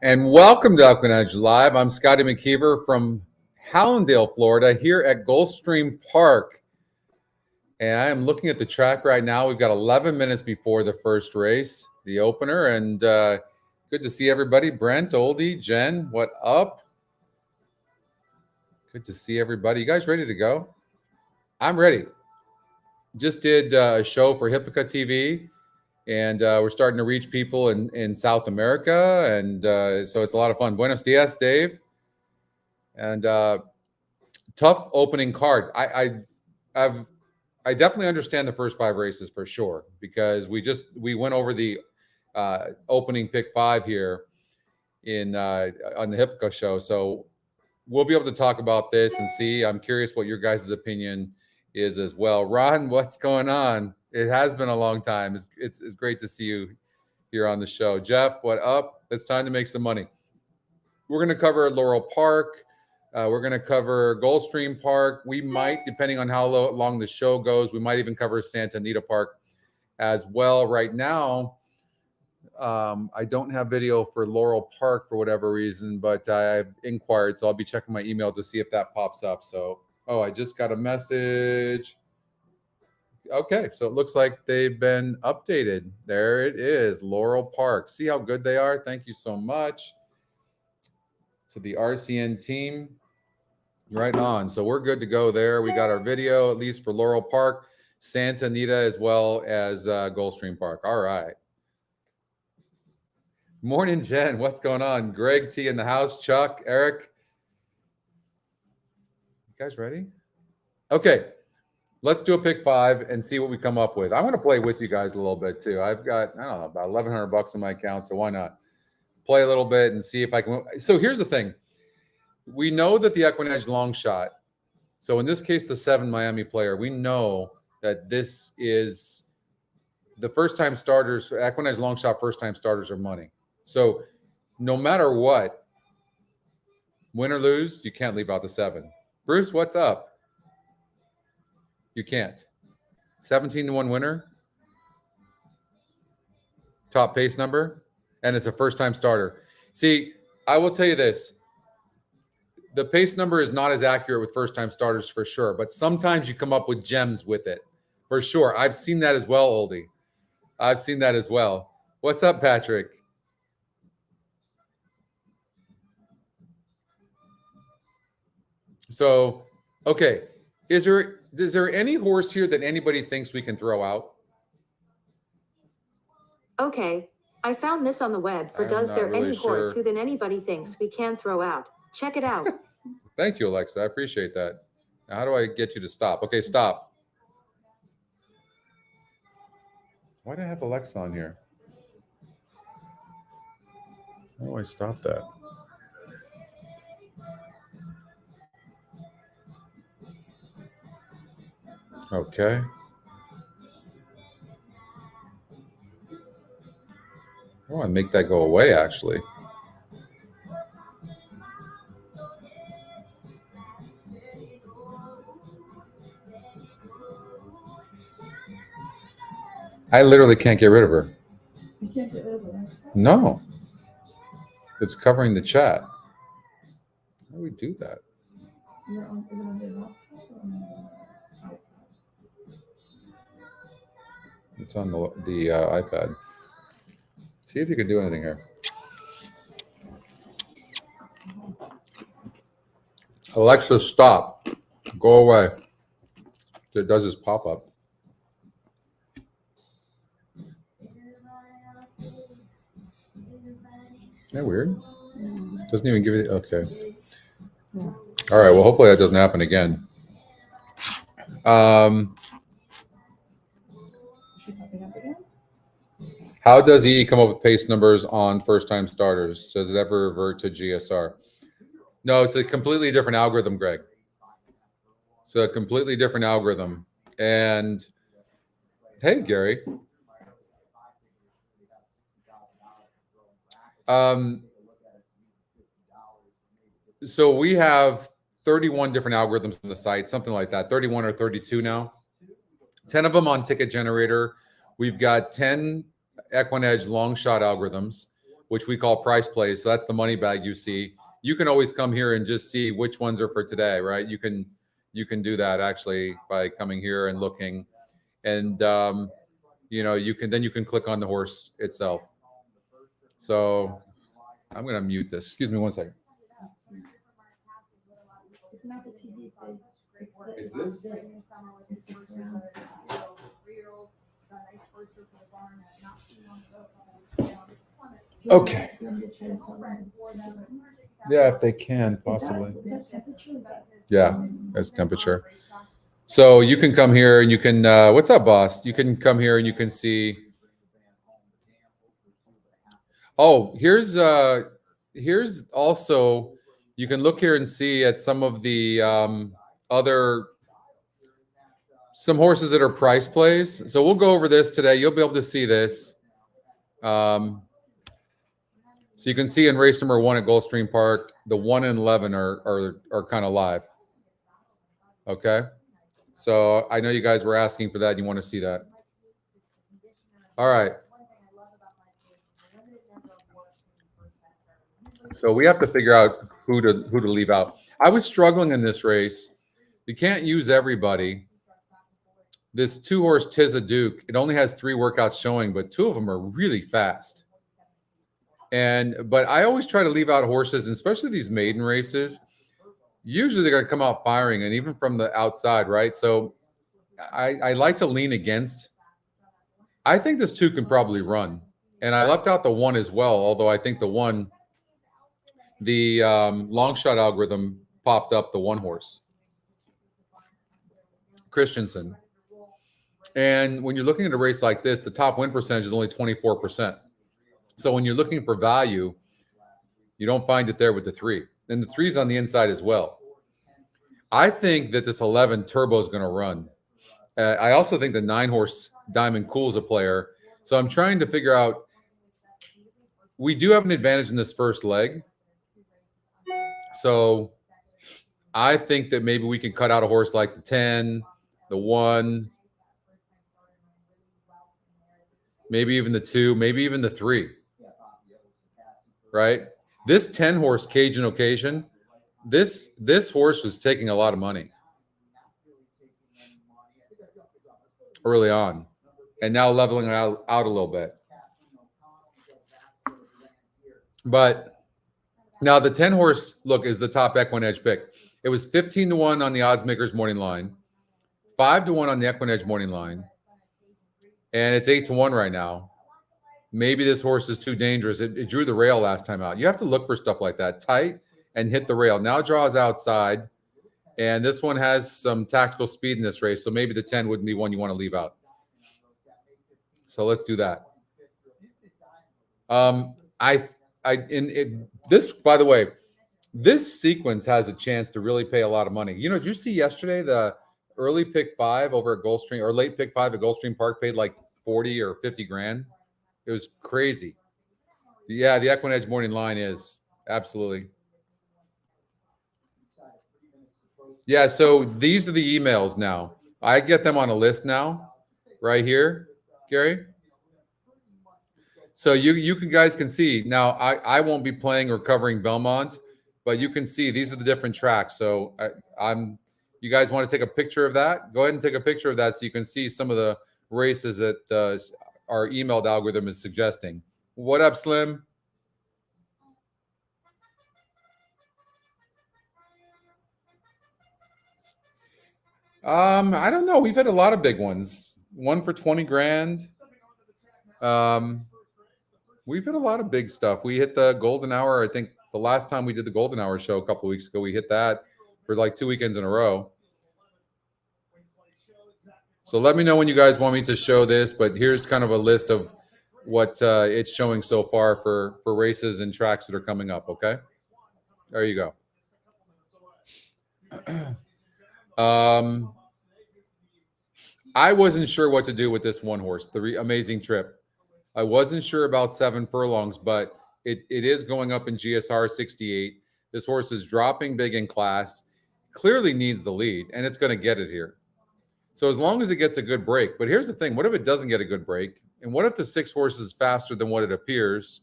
And welcome to Elkman Edge Live. I'm Scotty McKeever from Hallandale, Florida, here at Gulfstream Park. And I am looking at the track right now. We've got 11 minutes before the first race, the opener. And good to see everybody. Brent, Oldie, Jen, what up? Good to see everybody. You guys ready to go? I'm ready. Just did a show for Hippica TV. And we're starting to reach people in South America. And so it's a lot of fun. Buenos dias, Dave. And tough opening card. I definitely understand the first 5 races for sure, because we went over the opening pick 5 here on the Hippica show. So we'll be able to talk about this and see. I'm curious what your guys' opinion is as well. Ron, what's going on? It has been a long time. It's great to see you here on the show. Jeff, what up? It's time to make some money. We're going to cover Laurel Park. We're going to cover Gulfstream Park. We might, depending on how long the show goes, we might even cover Santa Anita Park as well. Right now, I don't have video for Laurel Park for whatever reason, but I've inquired, so I'll be checking my email to see if that pops up. So, I just got a message. Okay, so it looks like they've been updated. There it is, Laurel Park. See how good they are? Thank you so much to the RCN team. Right on. So we're good to go there. We got our video, at least for Laurel Park, Santa Anita, as well as Gulfstream Park. All right. Morning, Jen. What's going on? Greg T in the house. Chuck, Eric. You guys ready? Okay. Let's do a pick 5 and see what we come up with. I'm going to play with you guys a little bit too. I've got, I don't know, about $1,100 in my account, so why not play a little bit and see if I can. So here's the thing. We know that the Equinedge long shot, so in this case, the 7 Miami player, we know that this is the first-time starters. Equinedge long shot first-time starters are money. So no matter what, win or lose, you can't leave out the 7. Bruce, what's up? You can't. 17-1 winner. Top pace number. And it's a first-time starter. See, I will tell you this. The pace number is not as accurate with first-time starters for sure, but sometimes you come up with gems with it. For sure. I've seen that as well, Oldie. I've seen that as well. What's up, Patrick? So, okay. Is there any horse here that anybody thinks we can throw out? Okay, I found this on the web for does there really any horse who then anybody thinks we can throw out? Check it out. Thank you, Alexa. I appreciate that. Now, how do I get you to stop? Okay, stop. Why do I have Alexa on here? How do I stop that? Okay. I want to make that go away, actually. I literally can't get rid of her. You can't get rid of her. No. It's covering the chat. How do we do that? You're on your laptop or on your iPad? It's on the iPad. See if you can do anything here. Alexa, stop. Go away. It does this pop-up. Isn't that weird? Doesn't even give you... Okay. All right. Well, hopefully that doesn't happen again. How does EE come up with pace numbers on first-time starters? Does it ever revert to GSR? No, it's a completely different algorithm, Greg. It's a completely different algorithm. And hey, Gary. So we have 31 different algorithms on the site, something like that, 31 or 32 now. 10 of them on Ticket Generator. We've got 10 Equinedge long shot algorithms, which we call price plays. So that's the money bag you see. You can always come here and just see which ones are for today, right? You can do that actually by coming here and looking, and you can click on the horse itself. So I'm going to mute this. Excuse me one second. It's not the TV thing. Is this? It's the surround sound. Okay. Do you want me to try to tell them? Yeah, if they can, possibly. Is that temperature? Is that- Yeah, that's temperature. So you can come here and you can, what's up, boss? You can come here and you can see. Oh, here's also, you can look here and see at some of the some horses that are price plays. So we'll go over this today. You'll be able to see this. So you can see in race number 1 at Gulfstream Park, the 1 and 11 are kind of live. Okay. So I know you guys were asking for that. And you want to see that. All right. So we have to figure out who to leave out. I was struggling in this race. You can't use everybody. This 2-horse Tizza Duke, it only has 3 workouts showing, but 2 of them are really fast. But I always try to leave out horses, and especially these maiden races. Usually they're going to come out firing, and even from the outside, right? So I like to lean against. I think this 2 can probably run, and I left out the 1 as well. Although I think the 1, the long shot algorithm popped up the 1 horse, Christensen. And when you're looking at a race like this, the top win percentage is only 24%. So when you're looking for value, you don't find it there with the 3. And the 3's on the inside as well. I think that this 11 Turbo is going to run. I also think the 9-horse Diamond Cool's a player. So I'm trying to figure out, we do have an advantage in this first leg. So I think that maybe we can cut out a horse like the 10, the 1, maybe even the 2, maybe even the 3. Right? This 10-horse Cajun Occasion, this horse was taking a lot of money early on, and now leveling out a little bit. But now the 10-horse, look, is the top Equinedge pick. It was 15-1 on the odds makers morning line, 5-1 on the Equinedge morning line, and it's 8-1 right now. Maybe this horse is too dangerous. It drew the rail last time out. You have to look for stuff like that. Tight and hit the rail. Now draws outside. And this one has some tactical speed in this race. So maybe the 10 wouldn't be one you want to leave out. So let's do that. This, by the way, this sequence has a chance to really pay a lot of money. You know, did you see yesterday the early pick 5 over at Gulfstream, or late pick 5 at Gulfstream Park paid like 40 or 50 grand? It was crazy. Yeah, the Equinedge morning line is absolutely. Yeah, so these are the emails now. I get them on a list now, right here, Gary. So you guys can see now. I won't be playing or covering Belmont, but you can see these are the different tracks. So you guys want to take a picture of that? Go ahead and take a picture of that so you can see some of the races that our emailed algorithm is suggesting. What up, Slim? I don't know. We've had a lot of big ones. One for 20 grand. We've hit a lot of big stuff. We hit the golden hour. I think the last time we did the golden hour show a couple of weeks ago, we hit that for like 2 weekends in a row. So let me know when you guys want me to show this, but here's kind of a list of what it's showing so far for races and tracks that are coming up. Okay, there you go. I wasn't sure what to do with this one horse, the Amazing Trip. I wasn't sure about 7 furlongs, but it is going up in GSR 68. This horse is dropping big in class, clearly needs the lead, and it's going to get it here. So as long as it gets a good break. But here's the thing. What if it doesn't get a good break? And what if the 6 horse is faster than what it appears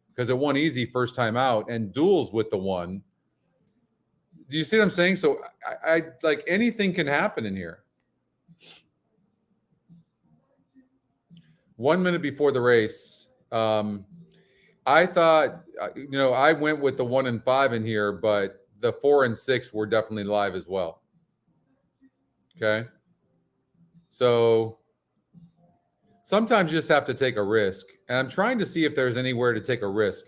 because it won easy first time out and duels with the 1? Do you see what I'm saying? So I like anything can happen in here. 1 minute before the race, I thought, I went with the 1 and 5 in here, but the 4 and 6 were definitely live as well. Okay. So sometimes you just have to take a risk. And I'm trying to see if there's anywhere to take a risk.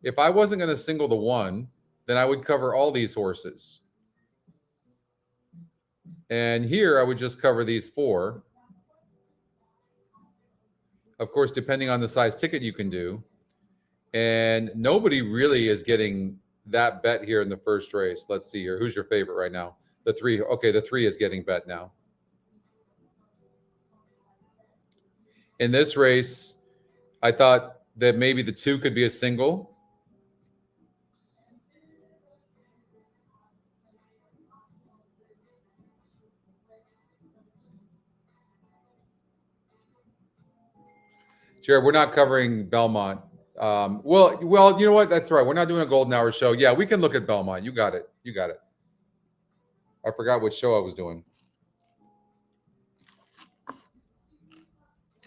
If I wasn't going to single the 1, then I would cover all these horses. And here I would just cover these 4. Of course, depending on the size ticket you can do. And nobody really is getting that bet here in the first race. Let's see here. Who's your favorite right now? The 3. Okay, the 3 is getting bet now. In this race, I thought that maybe the 2 could be a single. Jared, we're not covering Belmont. Well, you know what? That's right. We're not doing a golden hour show. Yeah, we can look at Belmont. You got it. I forgot what show I was doing.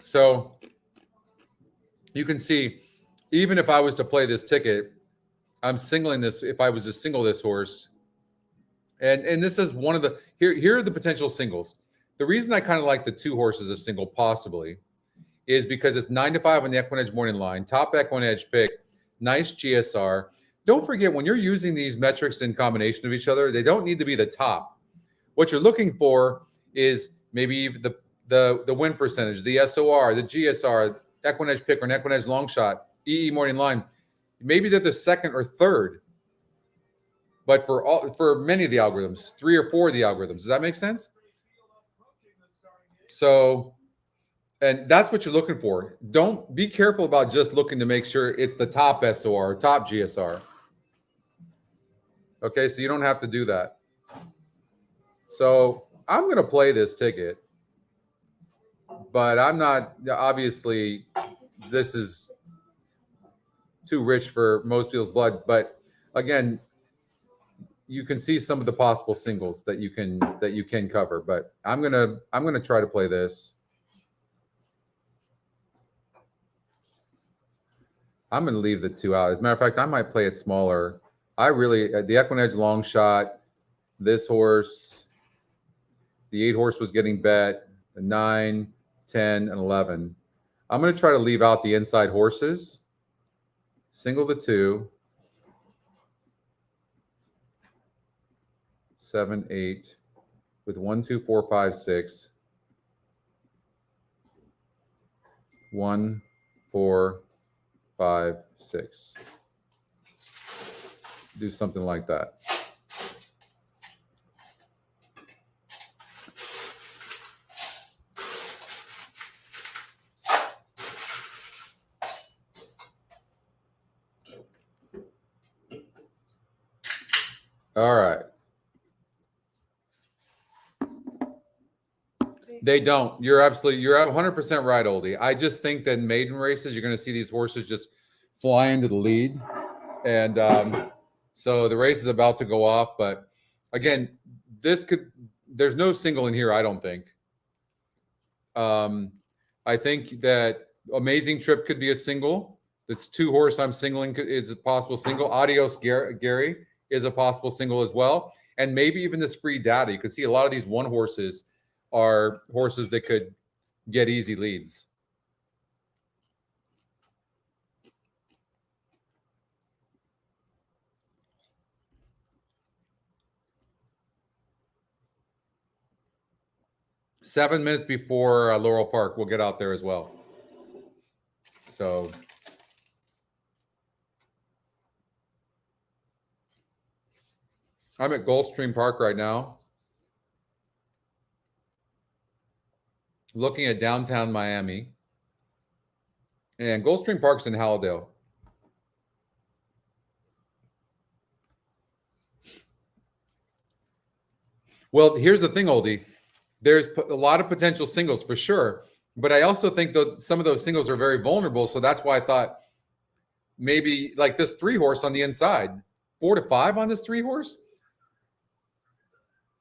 So you can see, even if I was to play this ticket, I'm singling this. If I was to single this horse, and this is one of the here are the potential singles. The reason I kind of like the 2 horses as single possibly is because it's 9 to 5 on the Equinedge morning line, top Equinedge pick, nice GSR. Don't forget, when you're using these metrics in combination of each other, they don't need to be the top. What you're looking for is maybe the win percentage, the SOR, the GSR, Equinedge pick or an Equinedge long shot, EE morning line. Maybe they're the 2nd or 3rd. But for many of the algorithms, 3 or 4 of the algorithms. Does that make sense? So, and that's what you're looking for. Don't be careful about just looking to make sure it's the top SOR, top GSR. Okay, so you don't have to do that. So I'm going to play this ticket, but I'm not, obviously, this is too rich for most people's blood. But again, you can see some of the possible singles that you can cover. But I'm gonna try to play this. I'm going to leave the 2 out. As a matter of fact, I might play it smaller. I really, the Equinedge long shot, this horse, the 8 horse was getting bet, the 9, 10, and 11. I'm going to try to leave out the inside horses, single the 2, 7, 8, with 1, 2, 4, 5, 6, 1, 4, 5, 6. Do something like that. All right. They don't. You're 100% right, Oldie. I just think that in maiden races, you're going to see these horses just fly into the lead. And so the race is about to go off. But again, there's no single in here, I don't think. I think that Amazing Trip could be a single. That's 2 horse I'm singling is a possible single. Adios Gary is a possible single as well. And maybe even this free data. You can see a lot of these 1 horses are horses that could get easy leads. Seven minutes before Laurel Park, we'll get out there as well. So I'm at Gulfstream Park right now, looking at downtown Miami. And Gulfstream Park's in Halladale. Well, here's the thing, Oldie. There's a lot of potential singles for sure. But I also think that some of those singles are very vulnerable. So that's why I thought maybe like this 3-horse on the inside, 4 to 5 on this 3-horse.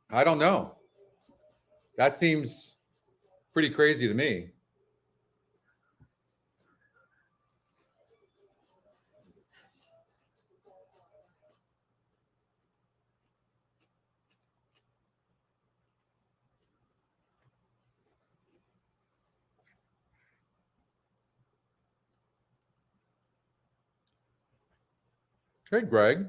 I don't know. That seems pretty crazy to me. Hey, Greg.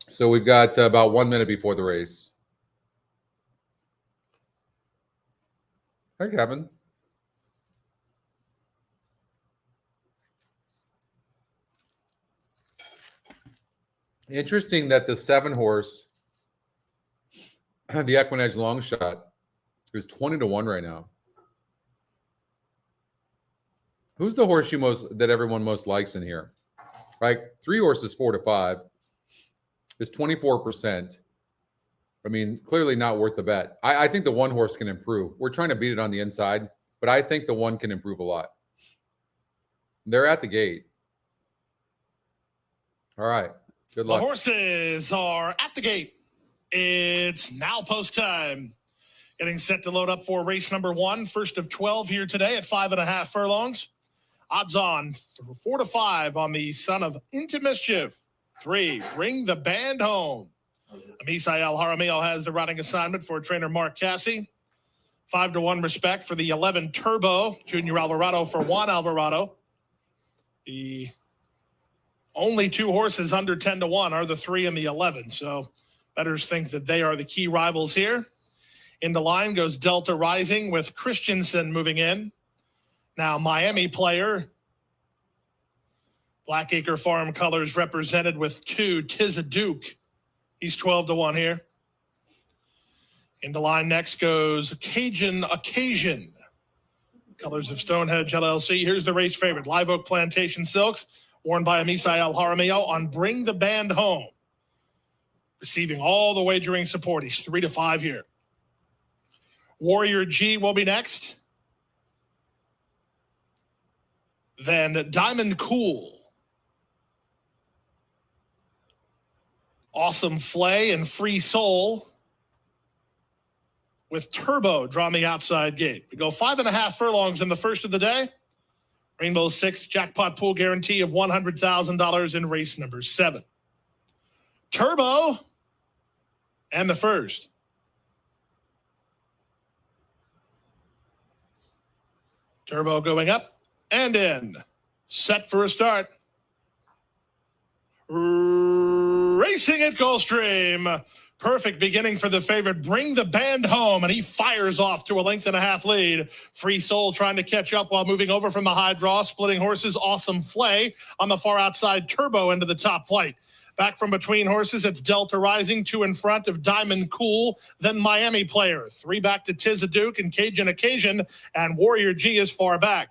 So we've got about 1 minute before the race. Hey, Kevin. Interesting that the 7-horse, the Equinedge long shot, is 20 to 1 right now. Who's the horse that everyone most likes in here? Like 3 horses 4 to 5 is 24%. I mean, clearly not worth the bet. I think the 1 horse can improve. We're trying to beat it on the inside, but I think the 1 can improve a lot. They're at the gate. All right. Good luck. The horses are at the gate. It's now post time. Getting set to load up for race number 1, first of 12 here today at 5.5 furlongs. Odds on 4 to 5 on the son of Into Mischief. 3, Bring the Band Home. Misael Jaramillo has the riding assignment for trainer Mark Cassie. 5 to 1 respect for the 11 Turbo, Junior Alvarado for Juan Alvarado. The only 2 horses under 10 to 1 are the 3 and the 11. So bettors think that they are the key rivals here. In the line goes Delta Rising with Christensen moving in. Now Miami Player. Blackacre Farm colors represented with 2, Tizaduke. He's 12 to 1 here. In the line next goes Cajun Occasion. Colors of Stonehenge LLC. Here's the race favorite. Live Oak Plantation Silks, worn by Misael Jaramillo on Bring the Band Home. Receiving all the wagering support. He's 3 to 5 here. Warrior G will be next. Then Diamond Cool. Awesome Flay and Free Soul with Turbo drawing the outside gate. We go 5.5 furlongs in the first of the day. Rainbow 6 jackpot pool guarantee of $100,000 in race number 7. Turbo and the first. Turbo going up and in. Set for a start. Racing at Gulfstream. Perfect beginning for the favorite. Bring the Band Home, and he fires off to a 1.5 lead. Free Soul trying to catch up while moving over from the high draw. Splitting horses, Awesome Flay on the far outside. Turbo into the top flight. Back from between horses, it's Delta Rising, 2 in front of Diamond Cool, then Miami Player. 3 back to Tizaduke and Cajun Occasion, and Warrior G is far back.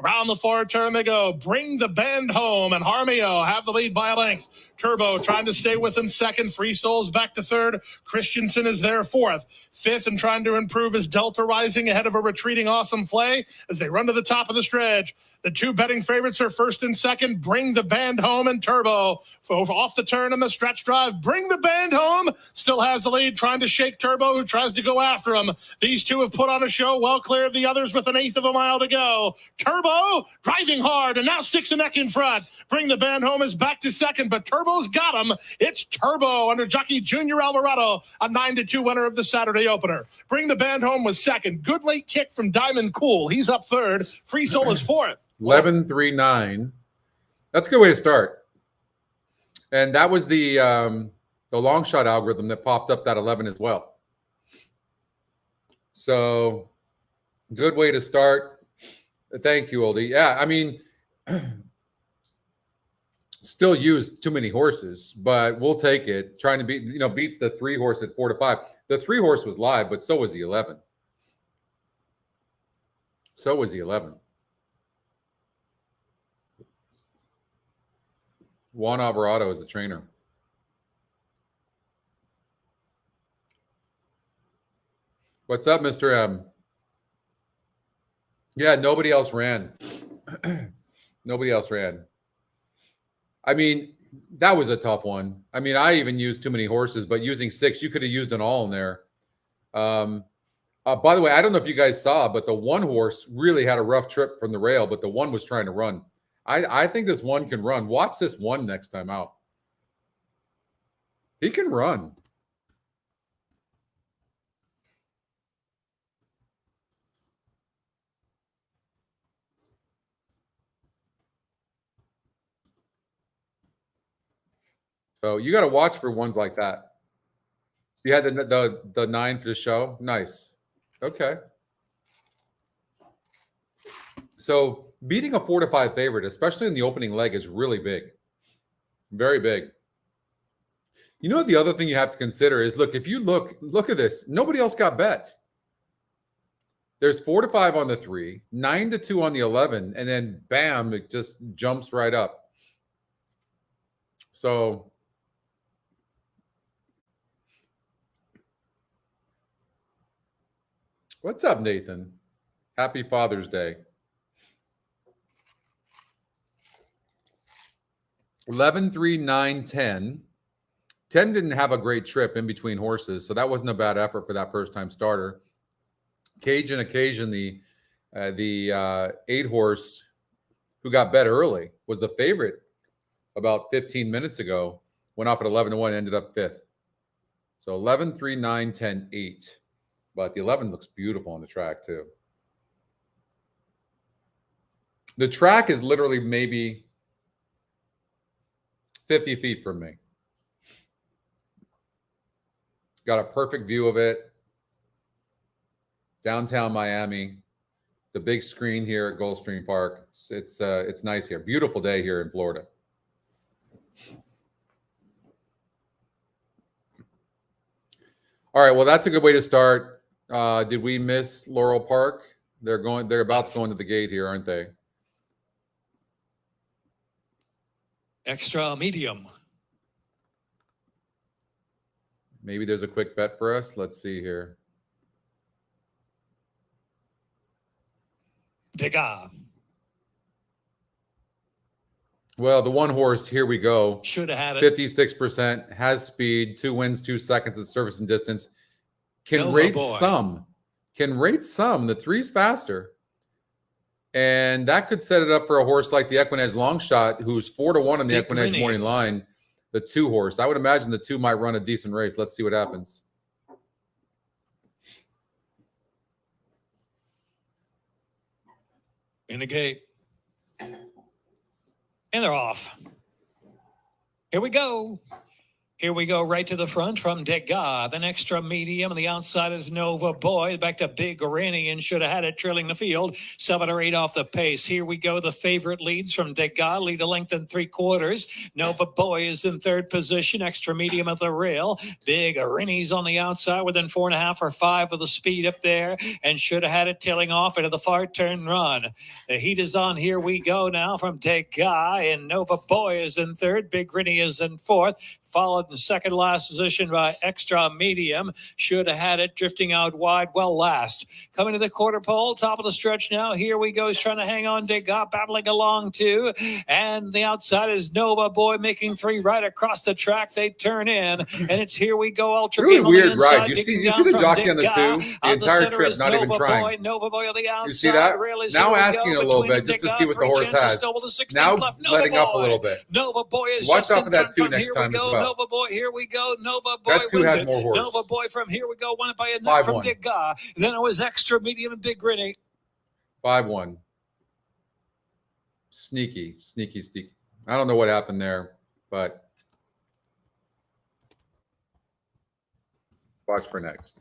Around the far turn they go. Bring the Band Home, and Jaramillo have the lead by a length. Turbo trying to stay with him second. Free Souls back to third. Christensen is there fourth. Fifth and trying to improve is Delta Rising ahead of a retreating Awesome Flay as they run to the top of the stretch. The 2 betting favorites are first and second. Bring the Band Home and Turbo. Off the turn in the stretch drive. Bring the Band Home still has the lead, trying to shake Turbo, who tries to go after him. These 2 have put on a show well clear of the others with 1/8 of a mile to go. Turbo Turbo driving hard and now sticks a neck in front. Bring the Band Home is back to second, but Turbo's got him. It's Turbo under jockey Junior Alvarado, a 9-2 winner of the Saturday opener. Bring the Band Home was second. Good late kick from Diamond Cool. He's up third. Free Soul is fourth. 11-3-9. That's a good way to start. And that was the long shot algorithm that popped up that 11 as well. So good way to start. Thank you, Oldie. Yeah, I mean, still used too many horses, but we'll take it. Trying to beat the 3 horse at 4-5. The 3 horse was live, but so was the 11. So was the 11. Juan Alvarado is the trainer. What's up, Mr. M? Yeah, nobody else ran. Nobody else ran. I mean, that was a tough one. I mean, I even used too many horses, but using 6, you could have used an all in there. By the way, I don't know if you guys saw, but the 1 horse really had a rough trip from the rail, but the 1 was trying to run. I think this 1 can run. Watch this 1 next time out. He can run. So you got to watch for ones like that. You had the 9 for the show. Nice. Okay. So beating a 4-5 favorite, especially in the opening leg, is really big. Very big. You know, the other thing you have to consider is, look, if you look at this, nobody else got bet. There's 4-5 on the 3, 9-2 on the 11, and then bam, it just jumps right up. So what's up, Nathan? Happy Father's Day. 11-3-9-10. 10 didn't have a great trip in between horses, so that wasn't a bad effort for that first-time starter. Cajun Occasion, the 8 horse who got bet early, was the favorite about 15 minutes ago. Went off at 11-1, ended up 5th. So 11-3-9-10-8. But the 11 looks beautiful on the track too. The track is literally maybe 50 feet from me. Got a perfect view of it. Downtown Miami. The big screen here at Gulfstream Park. It's nice here. Beautiful day here in Florida. All right, well, that's a good way to start. Did we miss Laurel Park? They're about to go into the gate here, aren't they? Extra medium. Maybe there's a quick bet for us. Let's see here. Degas. Well, the 1 horse, here we go. Should have had it. 56%, has speed, 2 wins, 2 seconds at surface and distance. Can Nova rate boy. some. Can rate some. The 3's faster. And that could set it up for a horse like the Equinedge Long Shot, who's 4-1 on the Big Equinedge Grinny. morning line. The 2 horse. I would imagine the 2 might run a decent race. Let's see what happens. In the gate. And they're off. Here we go. Here we go right to the front from Degas. Then extra medium. On the outside is Nova Boy. Back to Big Rennie and should have had it trailing the field. 7 or 8 off the pace. Here we go. The favorite leads from Degas. Lead a length and 3/4. Nova Boy is in 3rd position. Extra medium at the rail. Big Rennie's on the outside within 4.5 or 5 of the speed up there. And should have had it tailing off into the far turn run. The heat is on. Here we go now from Degas. And Nova Boy is in 3rd. Big Rennie is in 4th. followed in second last position by Extra Medium. Should have had it drifting out wide. Well, last. Coming to the quarter pole, top of the stretch now. Here we go. He's trying to hang on. Degas battling along too. And the outside is Nova Boy making 3 right across the track. They turn in, and it's Here We Go Ultra Really Game on the weird inside, ride. You digging see down the from jockey on the Degas. two the On entire center trip, is not even Nova trying. Boy. Nova Boy on the outside. You see that? Really, Now here we asking go a little between bit just to Degas, see what the 3 horse chances has. still with the 16th Now left. Nova letting up a Boy. little bit. Nova Boy is Watch just out in for that front two from next Here time We as Go. well. Nova Boy, here we go. Nova Boy That two wins had it. more horse. Nova Boy from Here We Go won it by a neck from 5-1. Degas. Then it was Extra Medium and Big Grinny. 5-1. Sneaky. I don't know what happened there, but watch for next.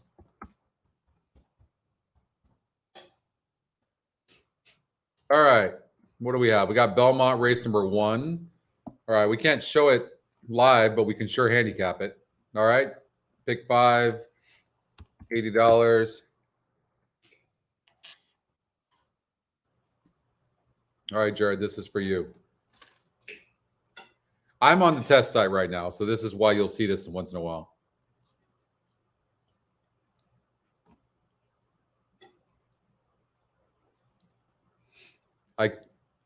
All right. What do we have? We got Belmont race number 1. All right. We can't show it live, but we can sure handicap it. All right. Pick 5, $80. All right, Jared, this is for you. I'm on the test site right now, so this is why you'll see this once in a while.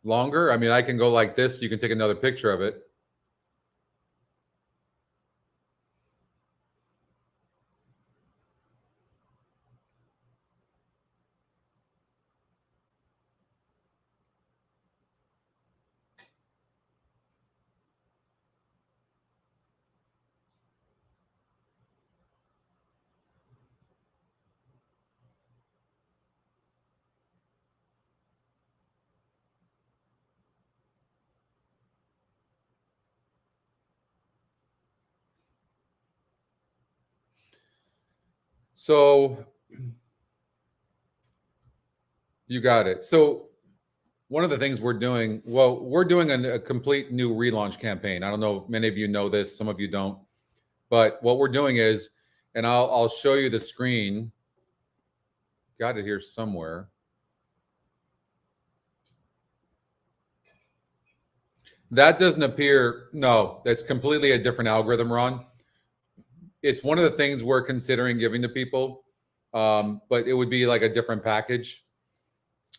Longer? I mean, I can go like this. You can take another picture of it. So you got it. So one of the things we're doing, we're doing a complete new relaunch campaign. I don't know if many of you know this, some of you don't. But what we're doing is, and I'll show you the screen. Got it here somewhere. That doesn't appear. No, that's completely a different algorithm, Ron. It's one of the things we're considering giving to people, but it would be like a different package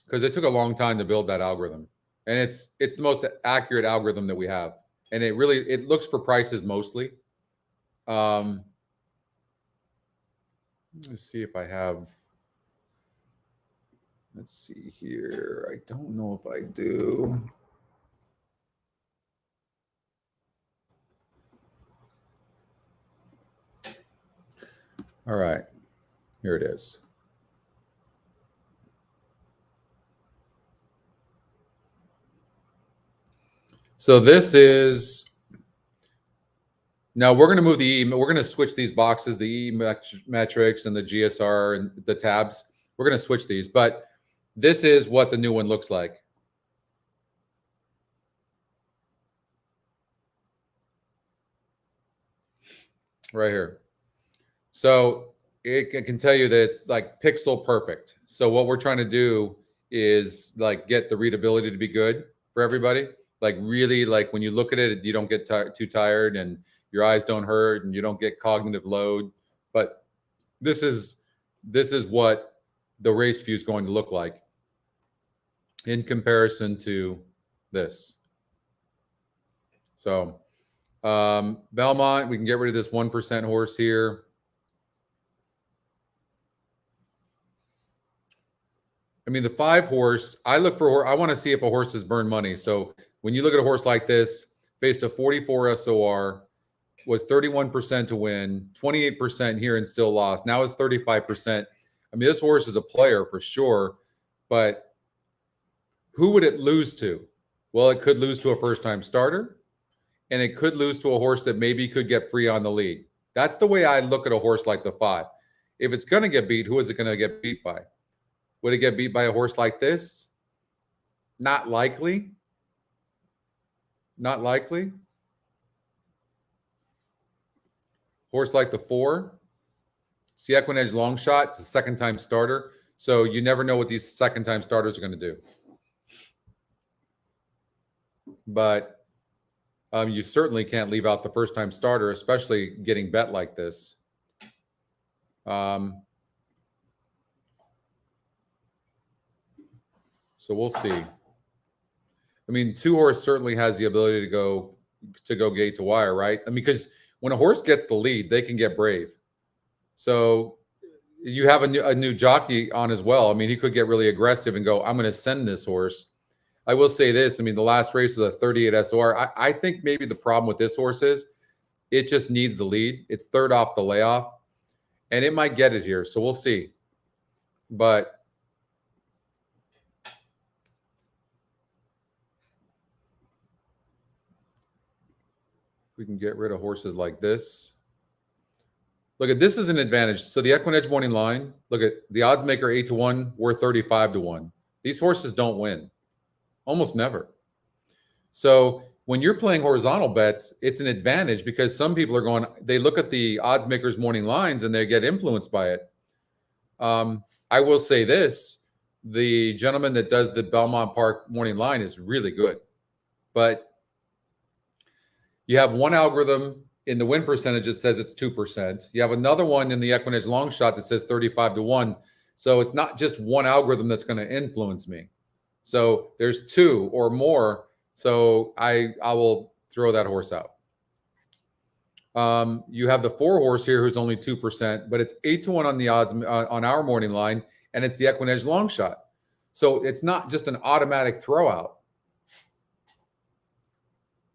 because it took a long time to build that algorithm, and it's the most accurate algorithm that we have, and it looks for prices mostly. Let's see if I have. Let's see here. I don't know if I do. All right, here it is. So this is, now we're going to move we're going to switch these boxes, the E metrics and the GSR and the tabs. We're going to switch these, but this is what the new one looks like. Right here. So it can tell you that it's like pixel perfect. So what we're trying to do is like get the readability to be good for everybody. Like really, like when you look at it, you don't get too tired and your eyes don't hurt and you don't get cognitive load. But this is what the race view is going to look like in comparison to this. So Belmont, we can get rid of this 1% horse here. I mean, the 5 horse, I look for, I want to see if a horse has burned money. So when you look at a horse like this, faced a 44 SOR, was 31% to win, 28% here and still lost. Now it's 35%. I mean, this horse is a player for sure, but who would it lose to? Well, it could lose to a first-time starter, and it could lose to a horse that maybe could get free on the lead. That's the way I look at a horse like the 5. If it's going to get beat, who is it going to get beat by? Would it get beat by a horse like this? Not likely. Not likely. Horse like the 4. See Equinedge long shot. It's a second-time starter. So you never know what these second-time starters are going to do. But You certainly can't leave out the first-time starter, especially getting bet like this. So we'll see. I mean, 2-horse certainly has the ability to go gate to wire, right? I mean, because when a horse gets the lead, they can get brave. So you have a new jockey on as well. I mean, he could get really aggressive and go, I'm going to send this horse. I will say this. I mean, the last race was a 38 SOR. I think maybe the problem with this horse is it just needs the lead. It's third off the layoff, and it might get it here. So we'll see. But we can get rid of horses like this. Look at this is an advantage. So the Equinedge morning line, look at the odds maker 8-1, we're 35-1. These horses don't win. Almost never. So when you're playing horizontal bets, it's an advantage because some people are going, they look at the odds makers morning lines and they get influenced by it. I will say this, the gentleman that does the Belmont Park morning line is really good. But you have one algorithm in the win percentage that says it's 2%. You have another one in the Equinedge long shot that says 35-1. So it's not just one algorithm that's going to influence me. So there's two or more. So I will throw that horse out. You have the 4-horse here who's only 2%, but it's 8-1 on the odds on our morning line, and it's the Equinedge long shot. So it's not just an automatic throw out.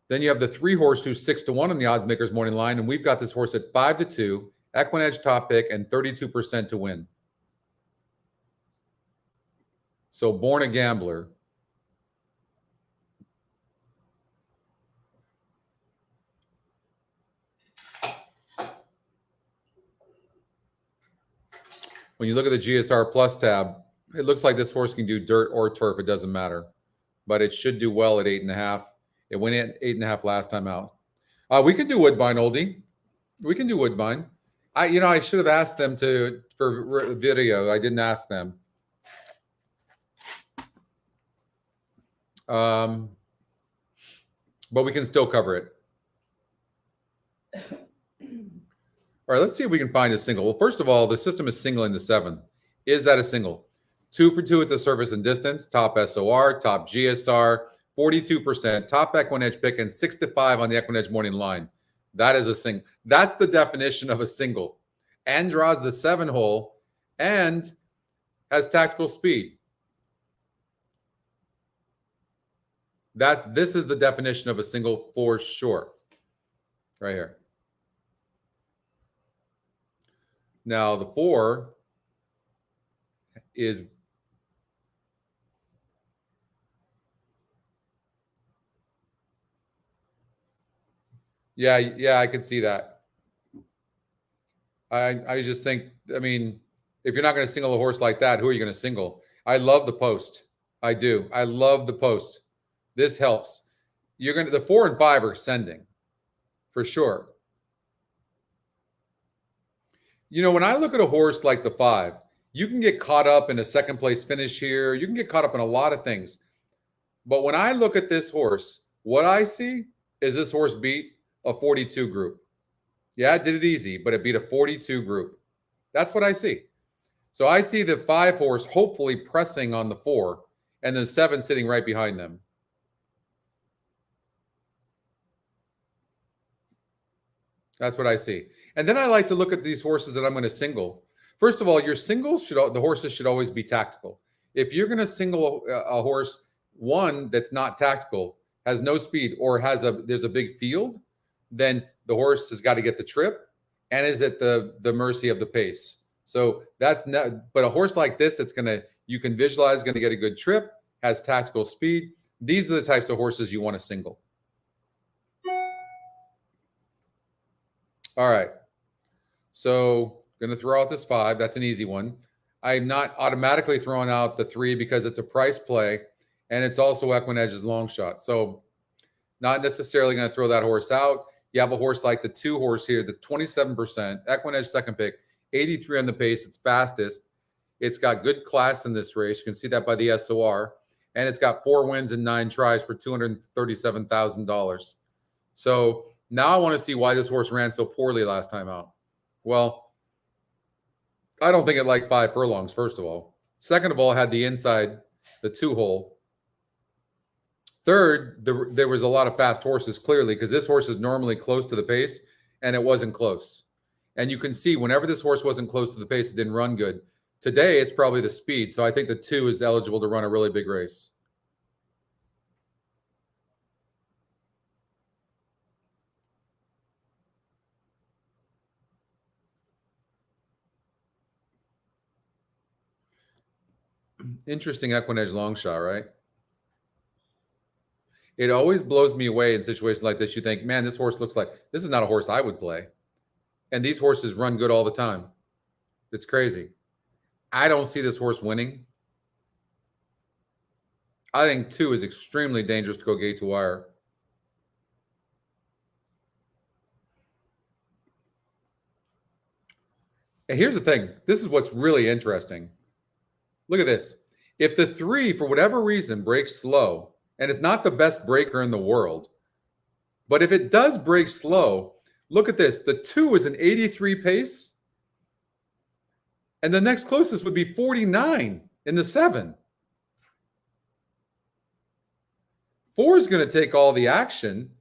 Then you have the 3-horse who's 6-1 on the odds makers morning line, and we've got this horse at 5-2, Equinedge top pick, and 32% to win. So Born a Gambler. When you look at the GSR Plus tab, it looks like this horse can do dirt or turf. It doesn't matter, but it should do well at 8.5. It went at 8.5 last time out. We can do Woodbine, Oldie. We can do Woodbine. I should have asked them for video. I didn't ask them. But we can still cover it. All right, let's see if we can find a single. Well, first of all, the system is singling the 7. Is that a single? 2 for 2 at the surface and distance, top SOR, top GSR, 42%, top Equinedge pick, and 6-5 on the Equinedge morning line. That is a single. That's the definition of a single. And draws the 7-hole and has tactical speed. This is the definition of a single for sure. Right here. Now the 4 is yeah, I can see that. I just think, I mean, if you're not going to single a horse like that, who are you going to single? I love the post. I do. I love the post. This helps. The 4 and 5 are sending for sure. When I look at a horse like the 5, you can get caught up in a second place finish here. You can get caught up in a lot of things. But when I look at this horse, what I see is this horse beat a 42 group. Yeah, it did it easy, but it beat a 42 group. That's what I see. So I see the 5 horse hopefully pressing on the 4 and the 7 sitting right behind them. That's what I see. And then I like to look at these horses that I'm going to single. First of all, your singles the horses should always be tactical. If you're going to single a horse, one that's not tactical, has no speed, or there's a big field, then the horse has got to get the trip and is at the mercy of the pace. So that's not, but a horse like this, you can visualize going to get a good trip, has tactical speed. These are the types of horses you want to single. All right. So going to throw out this 5. That's an easy one. I'm not automatically throwing out the 3 because it's a price play and it's also Equinedge's long shot. So not necessarily going to throw that horse out. You have a horse like the 2-horse here that's 27%, Equinedge second pick, 83 on the pace. It's fastest. It's got good class in this race. You can see that by the SOR. And it's got 4 wins and 9 tries for $237,000. So now I want to see why this horse ran so poorly last time out. Well, I don't think it liked 5 furlongs, first of all. Second of all, it had the inside, the 2-hole. Third, there was a lot of fast horses, clearly, because this horse is normally close to the pace, and it wasn't close. And you can see whenever this horse wasn't close to the pace, it didn't run good. Today, it's probably the speed. So I think the 2 is eligible to run a really big race. Interesting Equinedge long shot, right? It always blows me away in situations like this. You think, man, this horse looks like this is not a horse I would play. And these horses run good all the time. It's crazy. I don't see this horse winning. I think 2 is extremely dangerous to go gate to wire. And here's the thing. This is what's really interesting. Look at this. If the 3, for whatever reason, breaks slow, and it's not the best breaker in the world, but if it does break slow, look at this. The 2 is an 83 pace, and the next closest would be 49 in the 7. 4 is going to take all the action,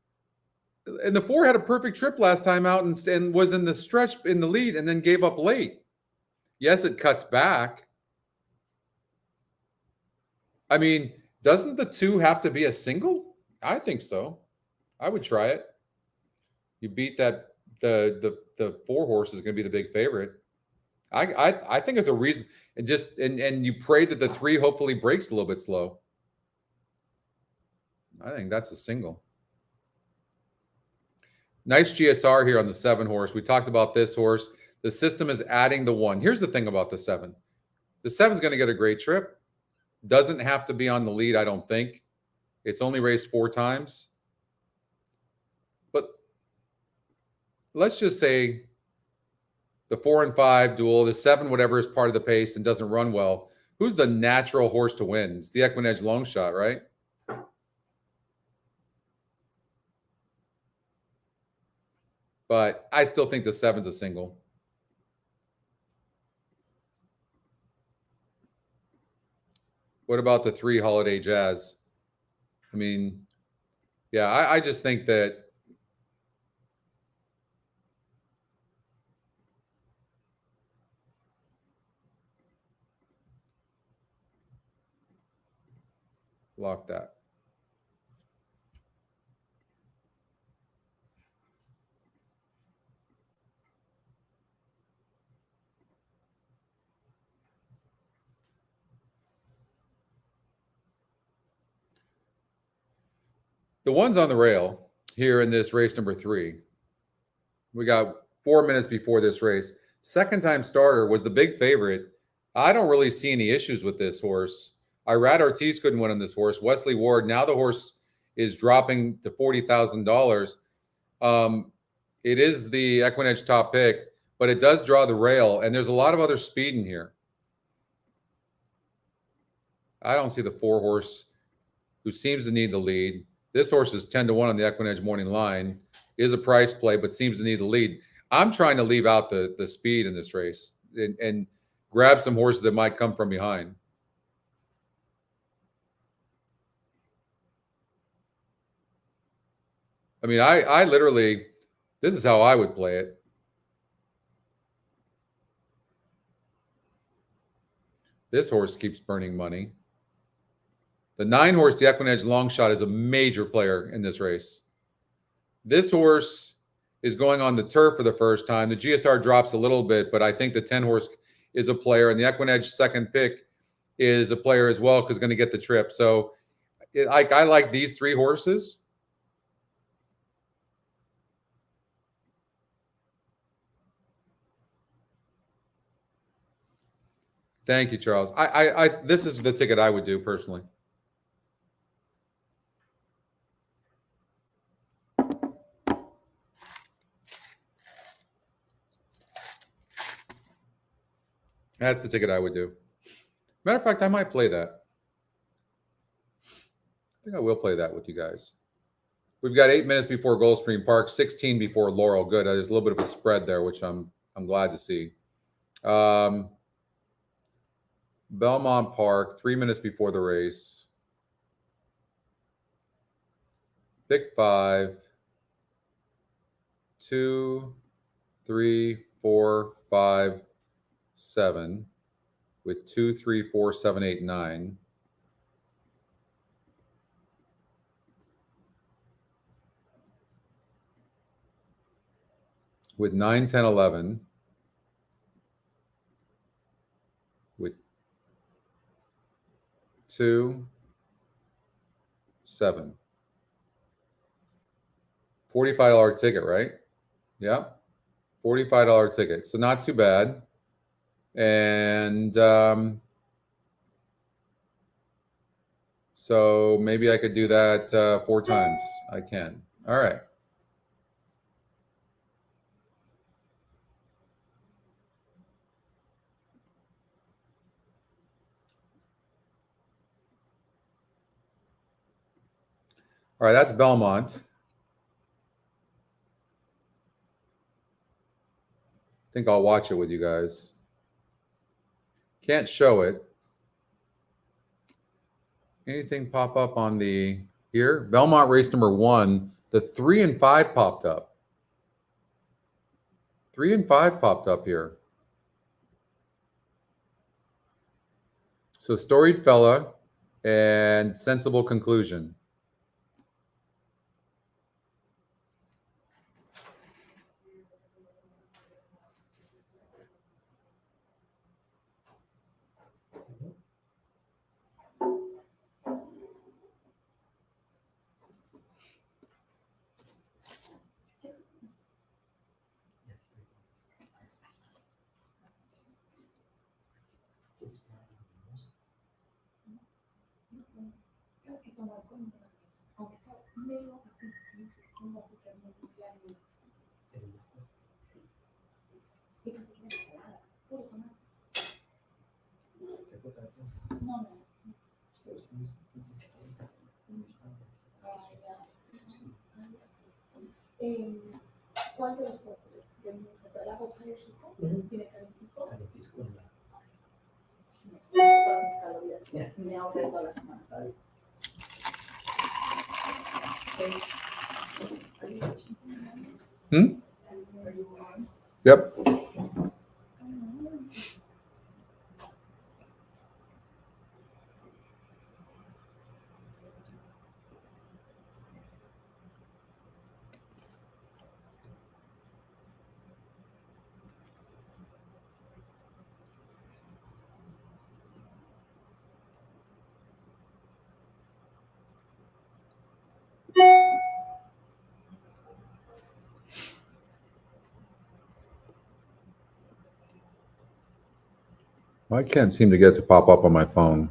and the 4 had a perfect trip last time out and was in the stretch in the lead and then gave up late. Yes, it cuts back. I mean, doesn't the 2 have to be a single? I think so. I would try it. You beat that the 4 horse is going to be the big favorite. I think there's a reason, and you pray that the 3 hopefully breaks a little bit slow. I think that's a single. Nice GSR here on the 7 horse. We talked about this horse. The system is adding the 1. Here's the thing about the 7. The 7 is going to get a great trip. Doesn't have to be on the lead, I don't think. It's only raced 4 times. But let's just say the 4 and 5 duel, the 7, whatever, is part of the pace and doesn't run well. Who's the natural horse to win? It's the Equinedge long shot, right? But I still think the 7's a single. What about the 3 Holiday Jazz? I mean, yeah, I just think that lock that. The ones on the rail here in this race number 3, we got 4 minutes before this race. Second time starter was the big favorite. I don't really see any issues with this horse. Irad Ortiz couldn't win on this horse. Wesley Ward, now the horse is dropping to $40,000. It is the Equinedge top pick, but it does draw the rail, and there's a lot of other speed in here. I don't see the 4 horse who seems to need the lead. This horse is 10-1 on the Equinedge morning line. Is a price play, but seems to need the lead. I'm trying to leave out the speed in this race and grab some horses that might come from behind. I mean, I literally, this is how I would play it. This horse keeps burning money. The 9 horse, the Equinedge long shot, is a major player in this race. This horse is going on the turf for the first time. The GSR drops a little bit, but I think the 10 horse is a player, and the Equinedge second pick is a player as well because it's going to get the trip. So I like these 3 horses. Thank you, Charles. This is the ticket I would do personally. That's the ticket I would do. Matter of fact, I might play that. I think I will play that with you guys. We've got 8 minutes before Gulfstream Park, 16 before Laurel. Good. There's a little bit of a spread there, which I'm glad to see. Belmont Park, 3 minutes before the race. Pick 5, 2, 3, 4, 5, 7, with 2, 3, 4, 7, 8, 9. With 9, 10, 11. With 2, 7. $45 ticket, right? Yep. $45 ticket. So not too bad. And so maybe I could do that 4 times. I can. All right. All right, that's Belmont. I think I'll watch it with you guys. Can't show it. Anything pop up on the here? Belmont race number 1. The 3 and 5 popped up. 3 and 5 popped up here. So Storied Fella and Sensible Conclusion. ¿Cuál de los postres? ¿El apple pie rico? ¿Tiene calentito? Todas mis calorías. Me ahorré toda la semana. Yep. I can't seem to get it to pop up on my phone.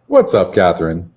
What's up, Catherine?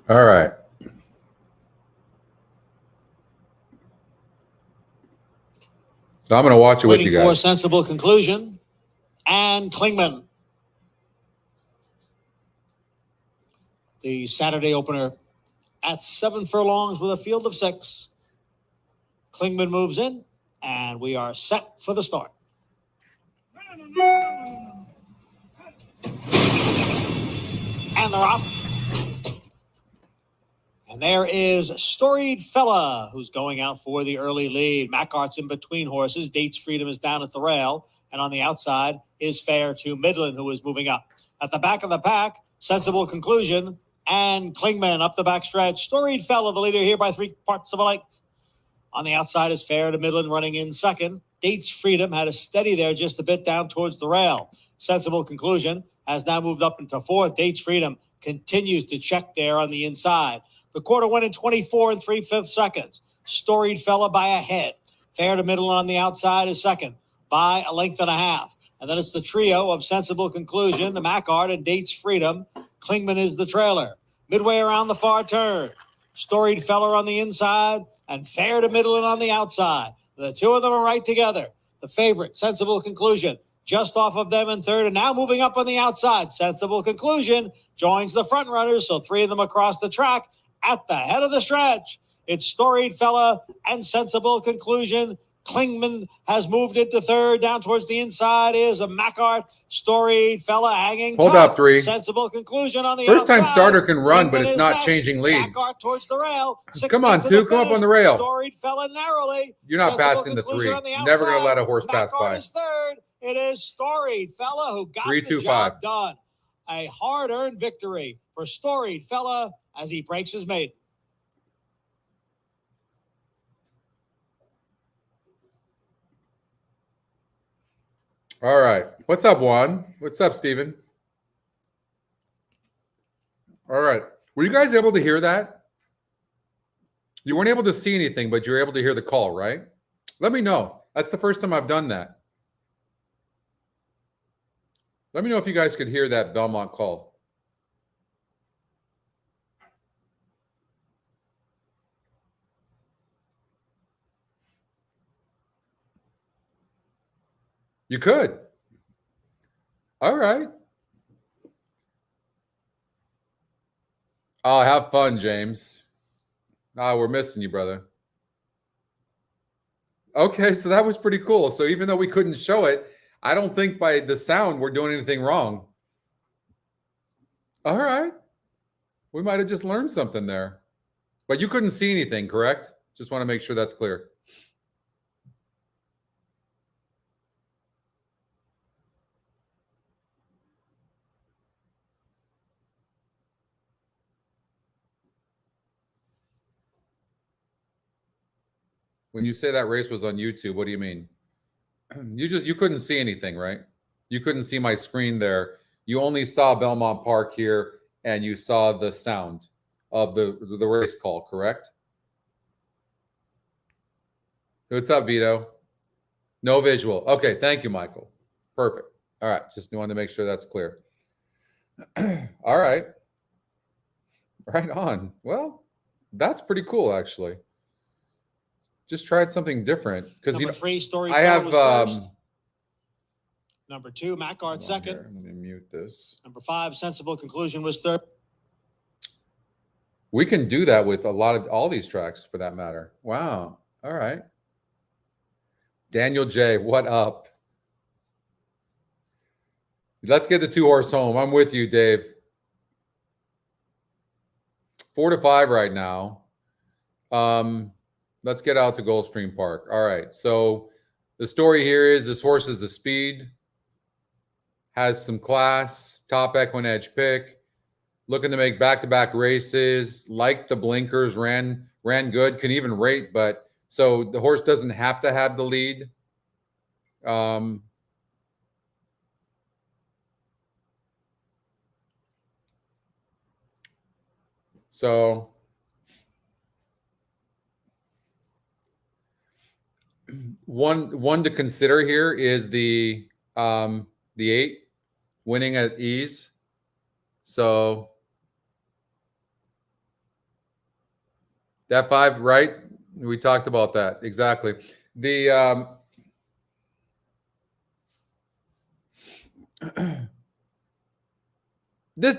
All right. So I'm going to watch it with you guys. Waiting for a sensible conclusion. And Klingman. The Saturday opener at 7 furlongs with a field of 6. Klingman moves in, and we are set for the start. And they're off. And there is Storied Fella, who's going out for the early lead. Mackart's in between horses. Dates Freedom is down at the rail. And on the outside is Fair to Midland, who is moving up. At the back of the pack, Sensible Conclusion and Klingman up the backstretch. Storied Fella, the leader here by 3/4 of a length. On the outside is Fair to Midland running in second. Dates Freedom had a steady there just a bit down towards the rail. Sensible Conclusion has now moved up into fourth. Dates Freedom continues to check there on the inside. The quarter went in 24 3/5 seconds. Storied Fella by a head. Fair to Midland on the outside is second by a length and a half. And then it's the trio of Sensible Conclusion, the Mackart, and Dates Freedom. Klingman is the trailer. Midway around the far turn, Storied Fella on the inside and Fair to Midland on the outside. The two of them are right together. The favorite, Sensible Conclusion, just off of them in third, and now moving up on the outside. Sensible Conclusion joins the front runners, so three of them across the track. At the head of the stretch, it's Storied Fella and Sensible Conclusion. Klingman has moved into third. Down towards the inside is a Mackart. Storied Fella hanging Hold tough. up, 3. Sensible Conclusion on the First time outside. starter can run, but Klingman it's is not next. changing leads. Mackart towards the rail. Come on, 2. Come up on the rail. Storied Fella narrowly. You're not Sensible passing the Conclusion 3. on the Never going to outside. let a horse pass Mackart by. is third. It is Storied Fella who got 3, the 2, job 5. done. A hard-earned victory for Storied Fella as he breaks his maiden. All right. What's up, Juan? What's up, Steven? All right. Were you guys able to hear that? You weren't able to see anything, but you were able to hear the call, right? Let me know. That's the first time I've done that. Let me know if you guys could hear that Belmont call. You could. All right. Oh, have fun, James. We're missing you, brother. Okay, so that was pretty cool. So even though we couldn't show it, I don't think by the sound we're doing anything wrong. All right. We might have just learned something there. But you couldn't see anything, correct? Just want to make sure that's clear. When you say that race was on YouTube, what do you mean? You couldn't see anything, right? You couldn't see my screen there. You only saw Belmont Park here, and you saw the sound of the race call, correct? What's up, Vito? No visual. Okay, thank you, Michael. Perfect. All right, just wanted to make sure that's clear. All right. Right on. Well, that's pretty cool, actually. Just tried something different because Number 3, Storied I have Fella was first. Number 2, Mackart second. I'm going to mute this. Number 5, Sensible Conclusion was third. We can do that with all these tracks for that matter. Wow. All right. Daniel J, what up? Let's get the 2-horse home. I'm with you, Dave. 4-5 right now. Let's get out to Gulfstream Park. All right. So the story here is this horse is the speed, has some class, top equine edge pick, looking to make back-to-back races, like the blinkers, ran good, can even rate, but so the horse doesn't have to have the lead. So one to consider here is the 8 winning at ease. So that 5, right? We talked about that exactly. The this,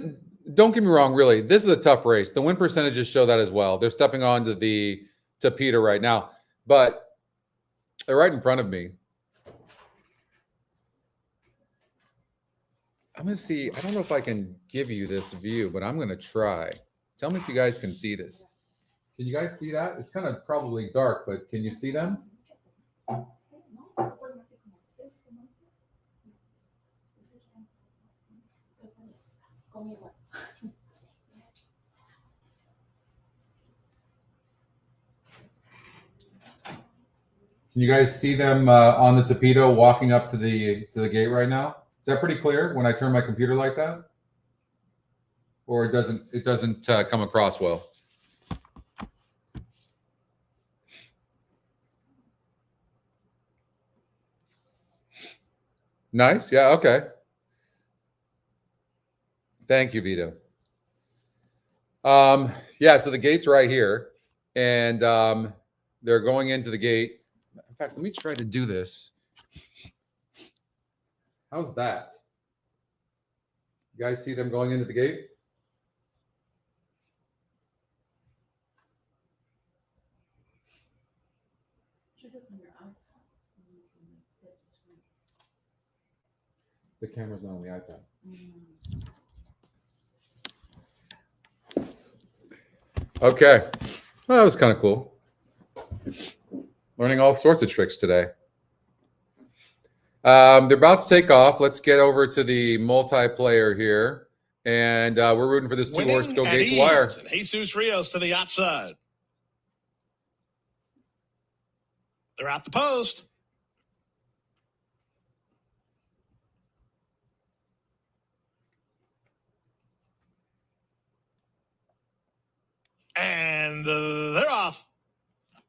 don't get me wrong, really, this is a tough race. The win percentages show that as well. They're stepping on to Peter right now, but they're right in front of me. I'm gonna see. I don't know if I can give you this view, but I'm gonna try. Tell me if you guys can see this. Can you guys see that? It's kind of probably dark, but can you see them? Can you guys see them on the torpedo walking up to the gate right now? Is that pretty clear when I turn my computer like that? Or it doesn't come across well? Nice. Yeah. Okay. Thank you, Vito. Yeah. So the gate's right here, and they're going into the gate. In fact, let me try to do this. How's that? You guys see them going into the gate? The camera's not on the iPad. Okay. Well, that was kind of cool. Learning all sorts of tricks today. They're about to take off. Let's get over to the multiplayer here. And we're rooting for this two-horse to go gate to wire. And Jesus Rios to the outside. They're at the post. And they're off.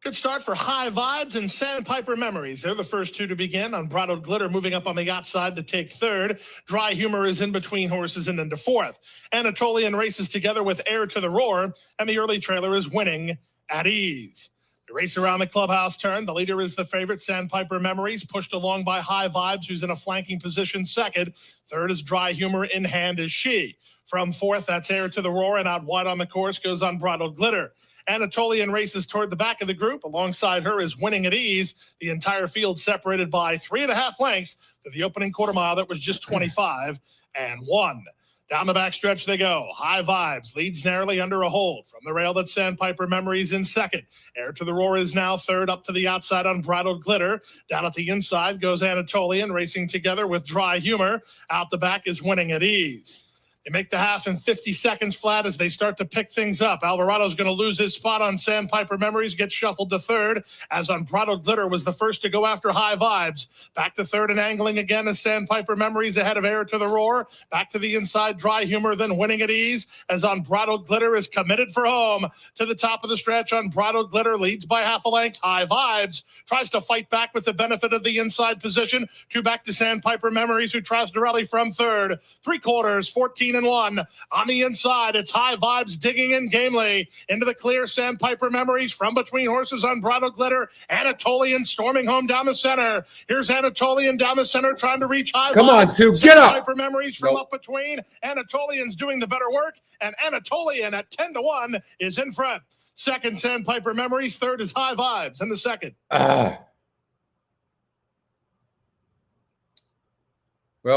Good start for High Vibes and Sandpiper Memories. They're the first two to begin. Unbridled Glitter moving up on the outside to take third. Dry Humor is in between horses and into fourth. Anatolian races together with Air to the Roar, and the early trailer is Winning at Ease. The race around the clubhouse turn. The leader is the favorite, Sandpiper Memories, pushed along by High Vibes, who's in a flanking position second. Third is Dry Humor, in hand is she. From fourth, that's Air to the Roar, and out wide on the course goes Unbridled Glitter. Anatolian races toward the back of the group. Alongside her is Winning at Ease. The entire field separated by 3.5 lengths to the opening quarter mile that was just 25 and 1. Down the backstretch they go. High Vibes leads narrowly under a hold. From the rail, that's Sandpiper Memories in second. Air to the Roar is now third. Up to the outside, Unbridled Glitter. Down at the inside goes Anatolian, racing together with Dry Humor. Out the back is Winning at Ease. They make the half in 50 seconds flat as they start to pick things up. Alvarado's going to lose his spot on Sandpiper Memories, gets shuffled to third, as Unbridled Glitter was the first to go after High Vibes. Back to third and angling again as Sandpiper Memories ahead of Air to the Roar. Back to the inside, Dry Humor, then Winning at Ease as Unbridled Glitter is committed for home. To the top of the stretch, Unbridled Glitter leads by half a length. High Vibes tries to fight back with the benefit of the inside position. Two back to Sandpiper Memories, who tries to rally from third. 3/4, 14 and 1. On the inside, it's High Vibes digging in gamely. Into the clear, Sandpiper Memories from between horses, Unbridled Glitter. Anatolian storming home down the center. Here's Anatolian down the center trying to reach High Vibes. Come on, Two, get up. Sandpiper Memories from up between. Anatolian's doing the better work, and Anatolian at 10-1 is in front. Second, Sandpiper Memories. Third is High Vibes in the second. Well,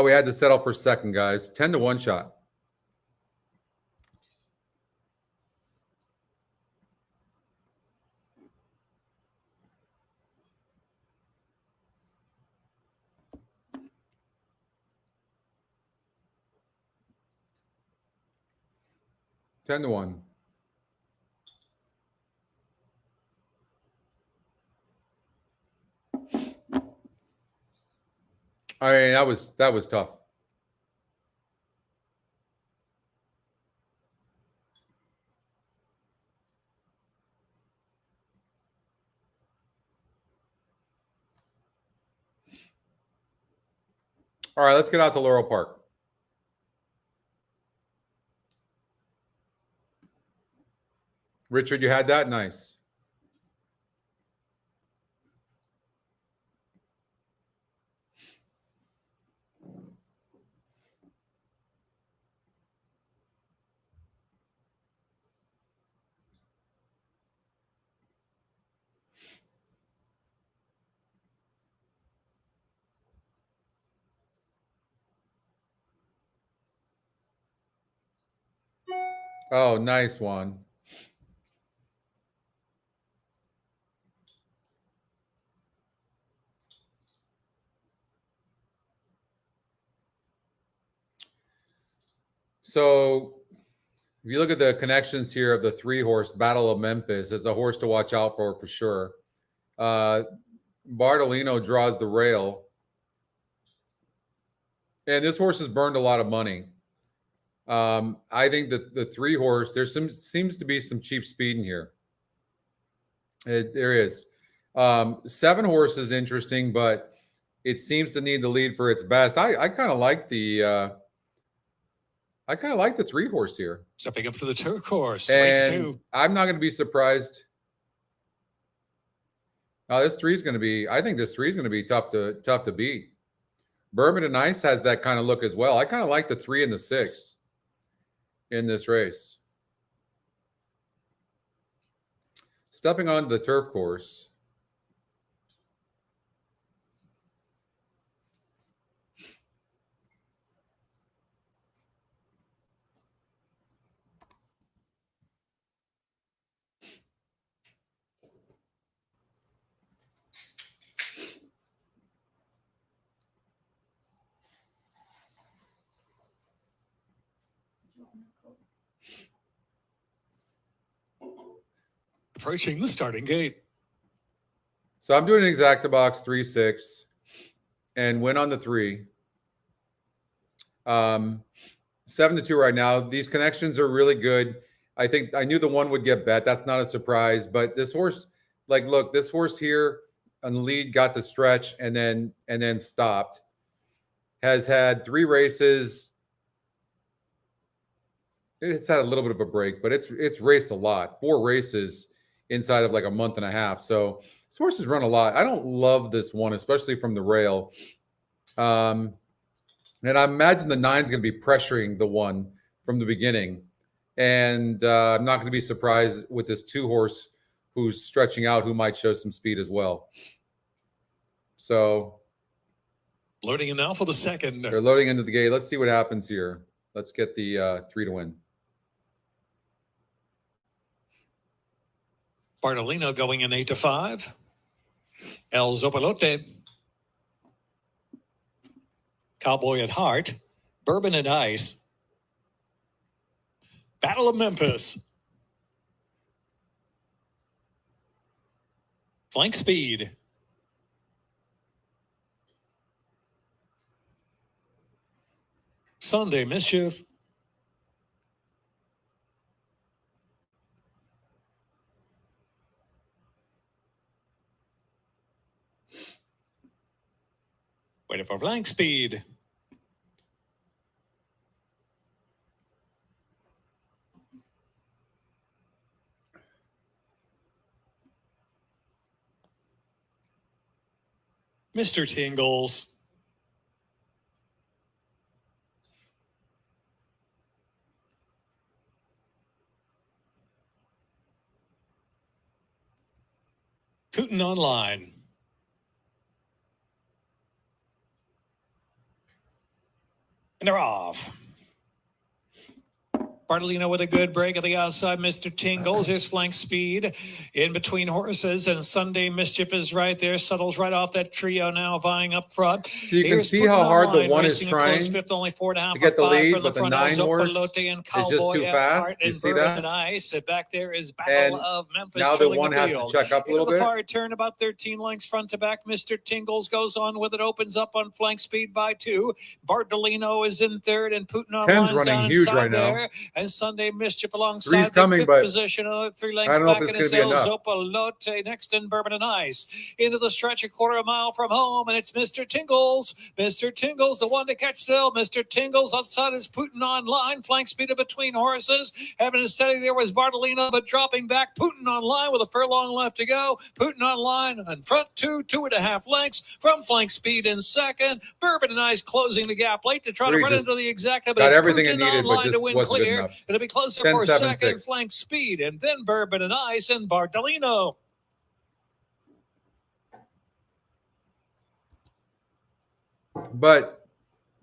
we had to settle for second, guys. 10-1 shot. Ten to 1. I mean, that was tough. All right, let's get out to Laurel Park. Richard, you had that? Nice. Oh, nice one. So if you look at the connections here of the 3-horse Battle of Memphis, as a horse to watch out for sure. Bartolino draws the rail. And this horse has burned a lot of money. I think that the 3-horse, seems to be some cheap speed in here. There is. 7-horse is interesting, but it seems to need the lead for its best. I kind of like the 3-horse here. Stepping up to the turquoise. And Race 2. I'm not going to be surprised. Now this 3 is going to be. I think this 3 is going to be tough to beat. Bourbon and Ice has that kind of look as well. I kind of like the 3 and the 6 in this race. Stepping on the turf course. Approaching the starting gate. So I'm doing an exacta box 3-6 and win on the 3. 7-2 right now. These connections are really good. I think I knew the 1 would get bet. That's not a surprise. But this horse, look, this horse here on the lead got the stretch and then stopped. Has had 3 races. It's had a little bit of a break, but it's raced a lot. 4 races inside of like a month and a half. So this horse has run a lot. I don't love this one, especially from the rail. And I imagine the 9's going to be pressuring the 1 from the beginning. And I'm not going to be surprised with this 2-horse who's stretching out, who might show some speed as well. So Loading in now for the second. they're loading into the gate. Let's see what happens here. Let's get the 3 to win. Bartolino going in 8-5. El Zopalote. Cowboy at Heart. Bourbon and Ice. Battle of Memphis. Flank Speed. Sunday Mischief. Waiting for Flank Speed. Mr. Tingles. Putin Online. And they're off. Bartolino with a good break at the outside. Mr. Tingles, his flank speed in between horses, and Sunday Mischief is right there. Settles right off that trio now, vying up front. So you can see how hard the 1 is trying fifth, only 4.5 to get the lead, but the 9-horse is just too fast. You see that? And Ice. Back there is Battle of Memphis. Now the 1 has to check up a little bit. The far turn about 13 lengths front to back. Mr. Tingles goes on with it, opens up on flank speed by 2. Bartolino is in third, and Putin on 10's running huge right now. And Sunday Mischief alongside 3's coming, fifth but position, 3 lengths I don't know back if in it's his going to be enough. Zopalote next in Bourbon and Ice. Into the stretch, a quarter of a mile from home, and it's Mr. Tingles. Mr. Tingles, the one to catch still. Mr. Tingles outside is Putin Online. Flank speed of between horses. Having it steady there was Bartolino, but dropping back. Putin Online with a furlong left to go. Putin Online in front, 2.5 lengths from flank speed in second. Bourbon and Ice closing the gap late to try to run into the exacta, but got it's everything Putin it needed, but Online just to win wasn't good clear. enough. It'll be closer 10, for 7, second, 6. flank speed, and then Bourbon and Ice and Bartolino. But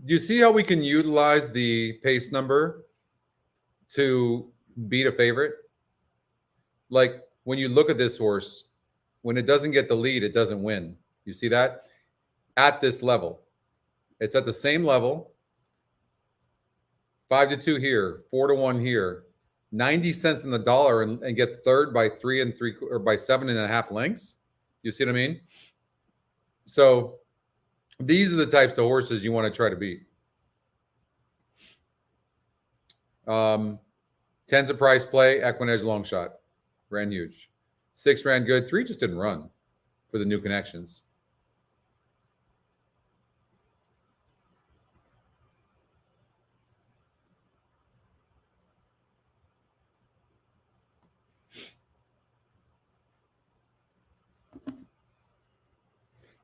you see how we can utilize the pace number to beat a favorite. Like when you look at this horse, when it doesn't get the lead, it doesn't win. You see that? At this level. It's at the same level. 5-2 here, 4-1 here, 90 cents in the dollar, and gets third by 3 3 or by 7.5 lengths. You see what I mean? So these are the types of horses you want to try to beat. 10's a price play. Equinedge long shot. Ran huge. 6 ran good. 3 just didn't run for the new connections.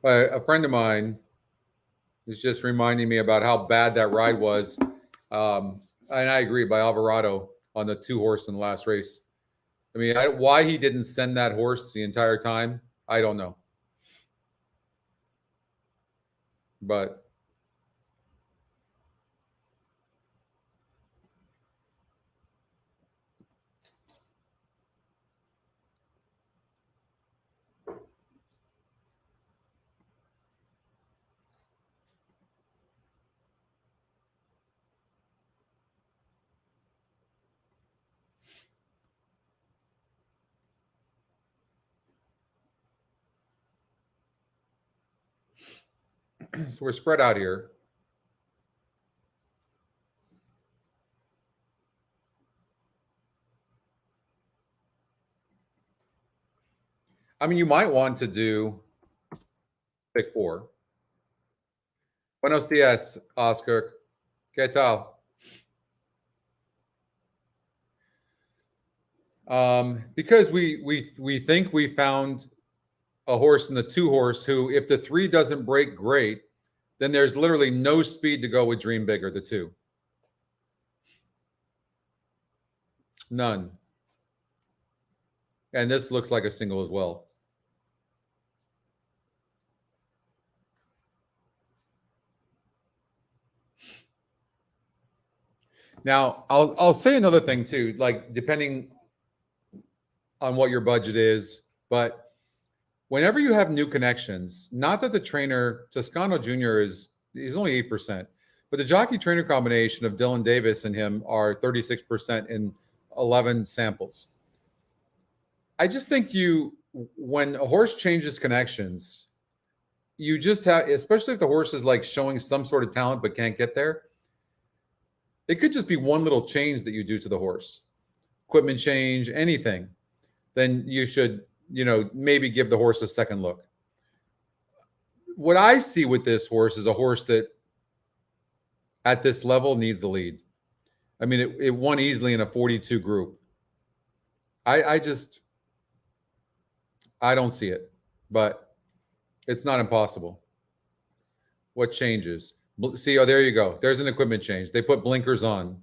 A friend of mine is just reminding me about how bad that ride was. And I agree, by Alvarado on the 2 horse in the last race. I mean, why he didn't send that horse the entire time, I don't know. But so we're spread out here. I mean, you might want to do pick 4. Buenos dias, Oscar. ¿Qué tal? Because we think we found a horse in the 2 horse who, if the 3 doesn't break great, then there's literally no speed to go with Dream Bigger, the 2. None. And this looks like a single as well. Now, I'll say another thing too, like depending on what your budget is, but whenever you have new connections, not that the trainer Toscano Jr. he's only 8%, but the jockey trainer combination of Dylan Davis and him are 36% in 11 samples. I just think when a horse changes connections, you just have, especially if the horse is like showing some sort of talent but can't get there. It could just be one little change that you do to the horse, equipment change, anything. Then you should, maybe give the horse a second look. What I see with this horse is a horse that at this level needs the lead. I mean, it won easily in a 42 group. I don't see it, but it's not impossible. What changes? See, there you go. There's an equipment change. They put blinkers on.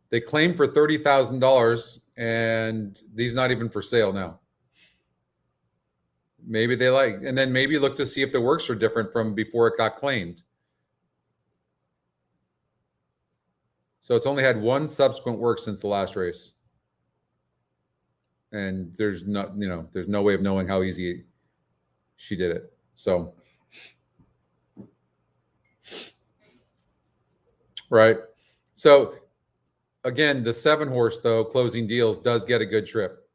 They claim for $30,000, and these not even for sale now. Maybe they and then maybe look to see if the works are different from before it got claimed. So it's only had 1 subsequent work since the last race. And there's no way of knowing how easy she did it. So, right. So again, the 7 horse though, Closing Deals, does get a good trip.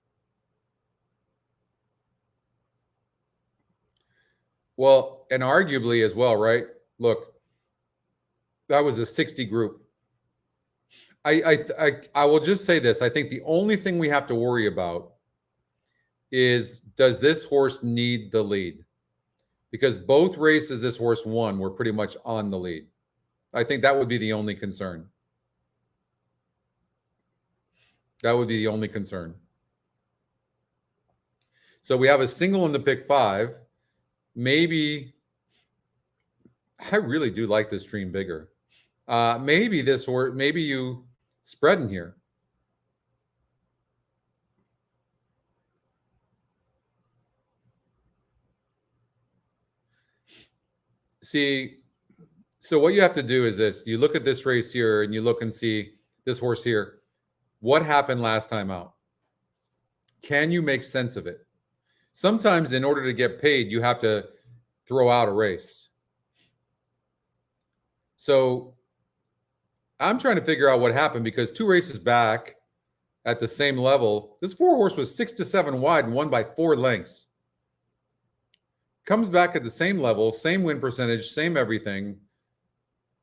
Well, and arguably as well, right? Look, that was a 60 group. I will just say this. I think the only thing we have to worry about is, does this horse need the lead? Because both races this horse won were pretty much on the lead. I think that would be the only concern. That would be the only concern. So we have a single in the pick 5. Maybe, I really do like this Dream Bigger. Maybe this horse, maybe you spread in here. See, so what you have to do is this. You look at this race here and you look and see this horse here. What happened last time out? Can you make sense of it? Sometimes in order to get paid, you have to throw out a race. So I'm trying to figure out what happened because 2 races back at the same level, this 4-horse was 6 to 7 wide and won by 4 lengths. Comes back at the same level, same win percentage, same everything,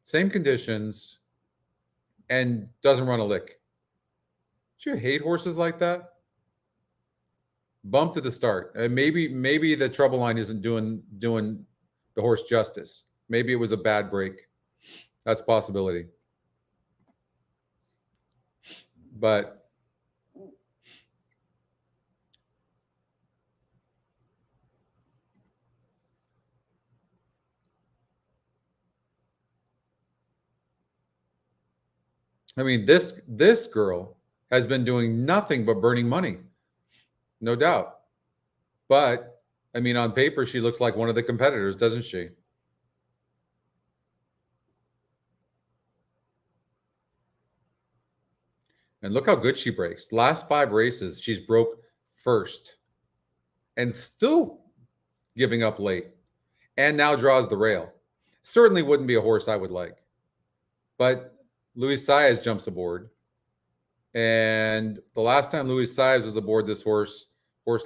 same conditions, and doesn't run a lick. Do you hate horses like that? Bump to the start. And maybe the trouble line isn't doing the horse justice. Maybe it was a bad break. That's a possibility. But I mean, this girl has been doing nothing but burning money. No doubt. But I mean, on paper, she looks like one of the competitors, doesn't she? And look how good she breaks. Last 5 races, she's broke first and still giving up late and now draws the rail. Certainly wouldn't be a horse I would like. But Luis Saez jumps aboard. And the last time Luis Saez was aboard this horse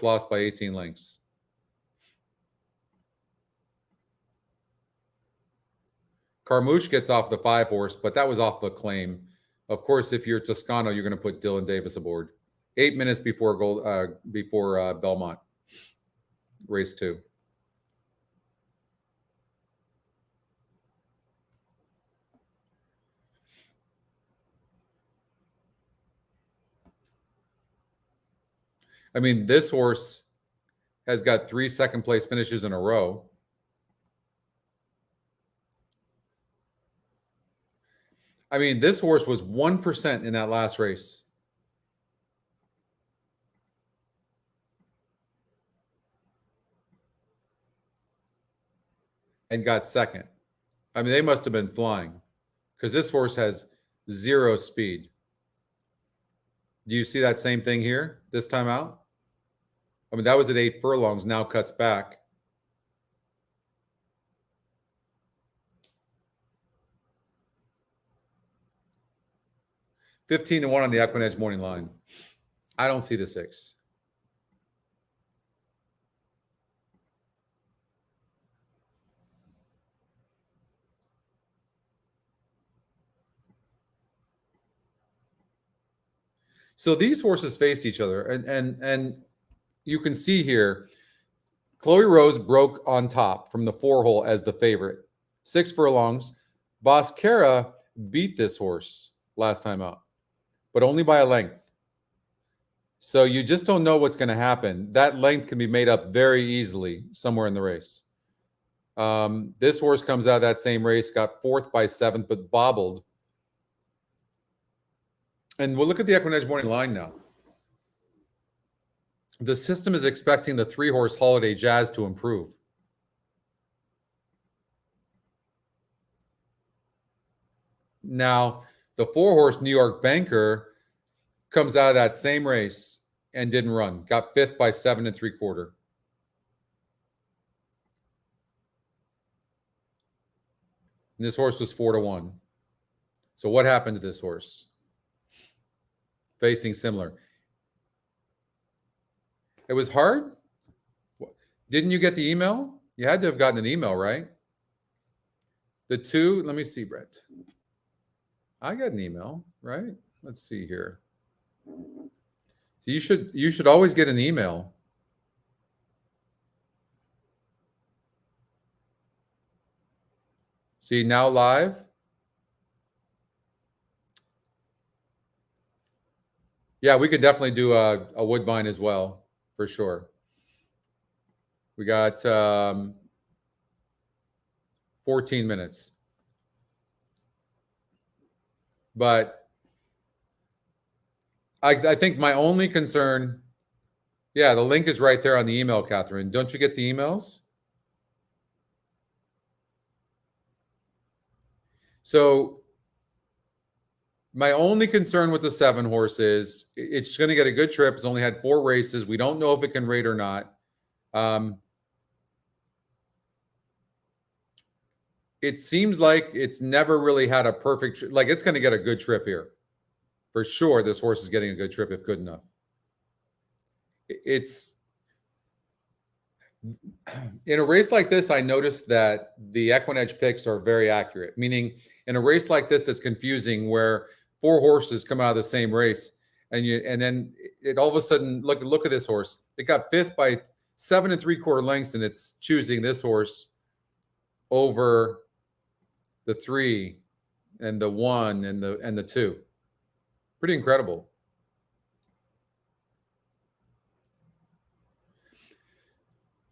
lost by 18 lengths. Carmouche gets off the 5-horse, but that was off the claim. Of course, if you're Toscano, you're going to put Dylan Davis aboard. 8 minutes before Belmont, race 2. I mean, this horse has got 3 second-place finishes in a row. I mean, this horse was 1% in that last race. And got second. I mean, they must have been flying because this horse has 0 speed. Do you see that same thing here this time out? I mean, that was at 8 furlongs, now cuts back. $15 to 1 on the Equinedge morning line. I don't see the 6. So these horses faced each other, and you can see here, Chloe Rose broke on top from the 4-hole as the favorite. 6 furlongs. Boscara beat this horse last time out, but only by a length. So you just don't know what's going to happen. That length can be made up very easily somewhere in the race. This horse comes out of that same race, got 4th by 7th, but bobbled. And we'll look at the Equinedge morning line now. The system is expecting the 3-horse Holiday Jazz to improve. Now, the 4-horse New York Banker comes out of that same race and didn't run. Got 5th by 7 3/4. And this horse was 4 to 1. So what happened to this horse? Facing similar. It was hard. Didn't you get the email? You had to have gotten an email, right? The 2, let me see, Brett. I got an email, right? Let's see here. So you should always get an email. See, now live. Yeah, we could definitely do a Woodbine as well, for sure. We got 14 minutes. But I think my only concern, yeah, the link is right there on the email, Catherine. Don't you get the emails? So My only concern with the 7 horse is it's going to get a good trip. It's only had 4 races. We don't know if it can rate or not. It seems like it's never really had a perfect, like it's going to get a good trip here. For sure, this horse is getting a good trip if good enough. It's in a race like this, I noticed that the Equinedge picks are very accurate, meaning in a race like this, it's confusing where 4 horses come out of the same race and then it all of a sudden, look at this horse. It got 5th by 7 3/4 lengths and it's choosing this horse over the 3 and the 1 and the 2. Pretty incredible.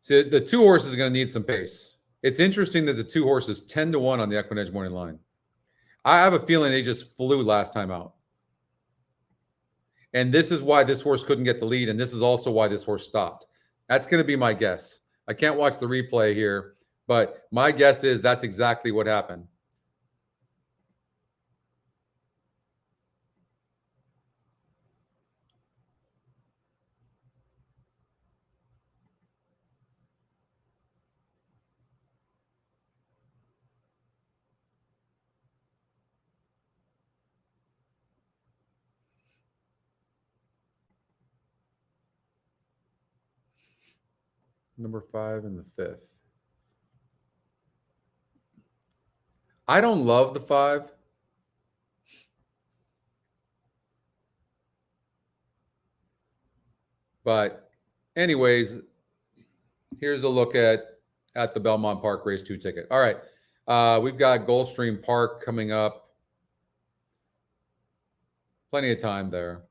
So the 2 horses are going to need some pace. It's interesting that the 2 horses 10-1 on the Equinedge morning line. I have a feeling they just flew last time out. And this is why this horse couldn't get the lead. And this is also why this horse stopped. That's going to be my guess. I can't watch the replay here, but my guess is that's exactly what happened. Number 5 and the 5th. I don't love the 5. But anyways, here's a look at the Belmont Park Race 2 ticket. All right. We've got Gulfstream Park coming up. Plenty of time there.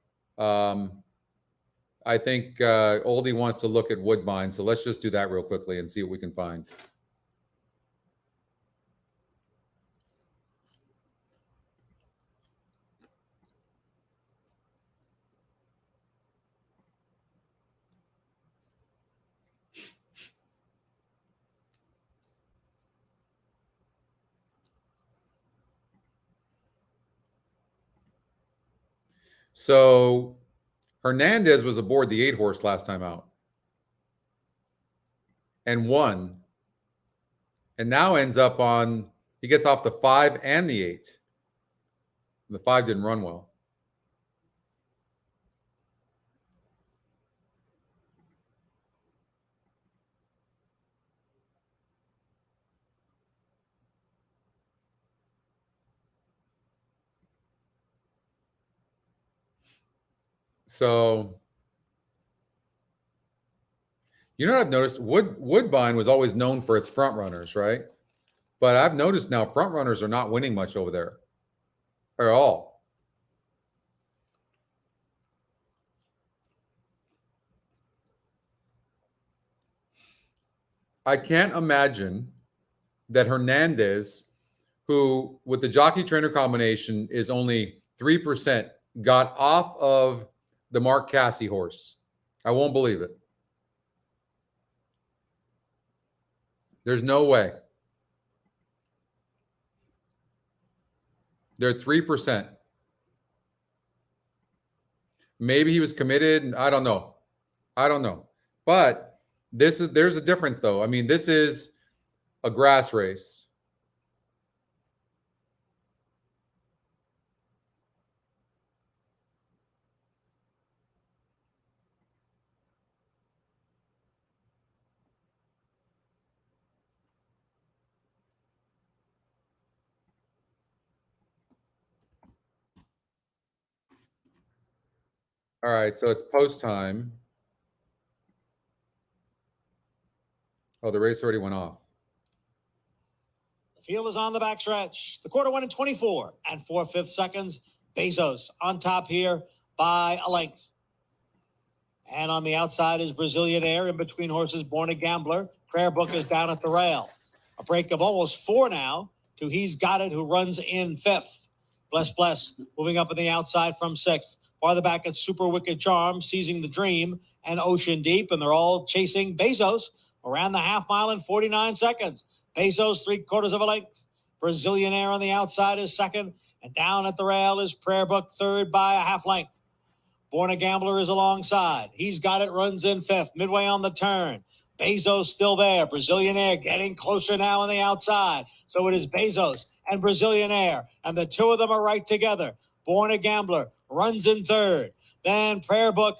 I think Oldie wants to look at Woodbine, so let's just do that real quickly and see what we can find. So Hernandez was aboard the 8 horse last time out and won. And now ends up on, he gets off the 5 and the 8. The 5 didn't run well. So, you know what I've noticed? Woodbine was always known for its front runners, right? But I've noticed now front runners are not winning much over there at all. I can't imagine that Hernandez, who with the jockey trainer combination is only 3%, got off of the Mark Casse horse. I won't believe it. There's no way. They're 3%. Maybe he was committed. I don't know. But there's a difference though. I mean, this is a grass race. All right, so it's post time. Oh, the race already went off. The field is on the backstretch. The quarter went in 24 and 4/5 seconds. Bezos on top here by a length. And on the outside is Brazilian Air. In between horses, Born a Gambler. Prayer Book is down at the rail. A break of almost 4 now to He's Got It, who runs in 5th. Bless moving up on the outside from 6th. Farther back, it's Super Wicked Charm, Seizing the Dream, and Ocean Deep, and they're all chasing Bezos around the half mile in 49 seconds. Bezos 3/4 of a length. Brazilian Air on the outside is second, And down at the rail is Prayer Book, third by a half length. Born a Gambler is alongside. He's got it, runs in fifth, midway on the turn. Bezos still there. Brazilian Air getting closer now on the outside. So it is Bezos and Brazilian Air, and the two of them are right together. Born a Gambler runs in third. Then Prayer Book,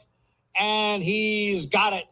and he's got it.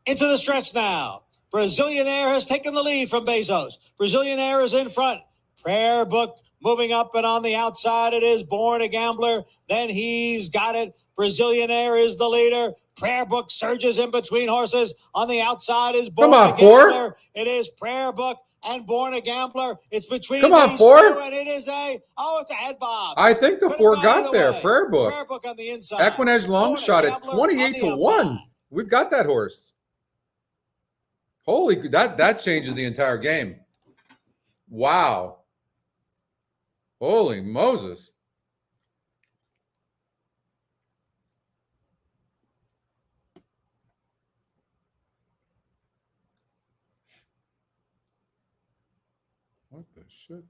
Into the stretch now. Brazilian Air has taken the lead from Bezos. Brazilian Air is in front. Prayer Book moving up, and on the outside it is Born a Gambler. Then he's got it. Brazilian Air is the leader. Prayer Book surges in between horses. On the outside is Born a Gambler. It is Prayer Book and Born a Gambler. It's between these two, and it is it's a head bob. I think the four got there. Prayer Book. Prayer Book on the inside. Equinedge long shot at 28-1. We've got that horse. Holy, that changes the entire game. Wow. Holy Moses. What the shit?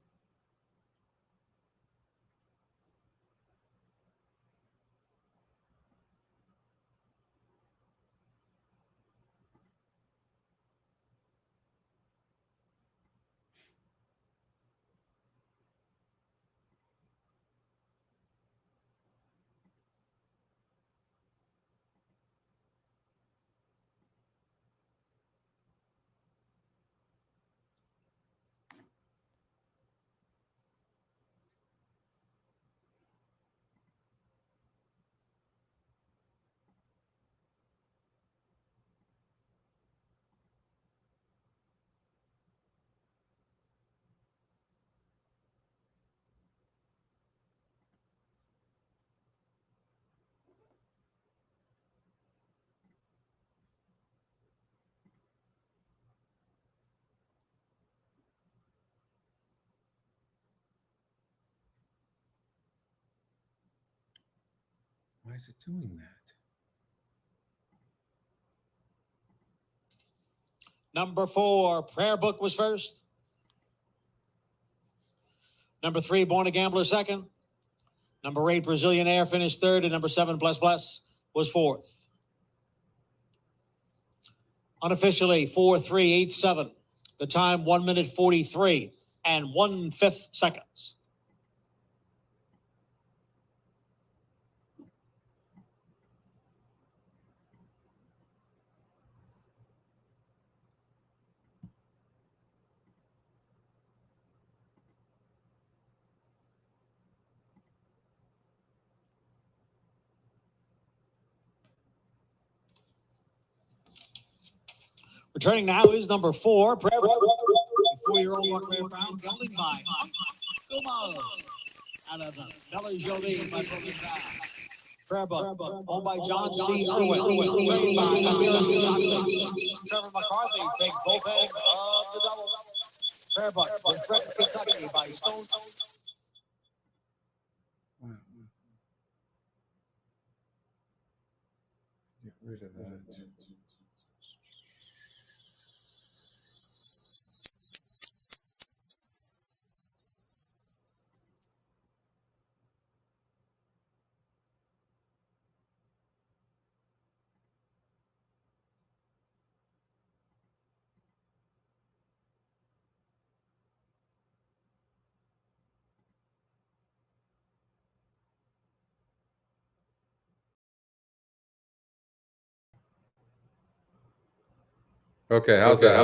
Why is it doing that? Number 4, Prayer Book was first. Number 3, Born a Gambler second. Number 8, Brazilian Air finished third. And number 7, Bless was fourth. Unofficially, 4:3:87. The time, 1 minute 43 and 1/5 seconds. Returning now is number 4, Prayer Book. 4-year-old Walker Brown, gelding by Sumo. Out of Bella Jolie by Broken Back. Prayer Book, owned by John C. Irwin. Trained by Amira Shockley. Trevor McCarthy takes both ends of the double. Prayer Book, with Fred Kentucky by Stone. Get rid of that. Okay, how's that?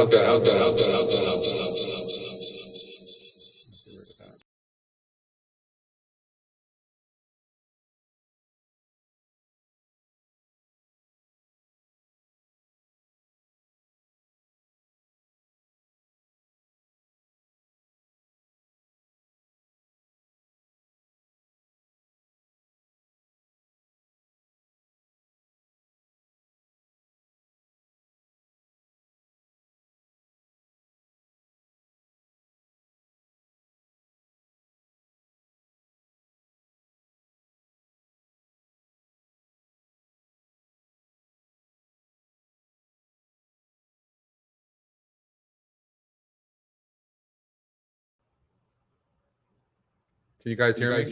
Can you guys hear me?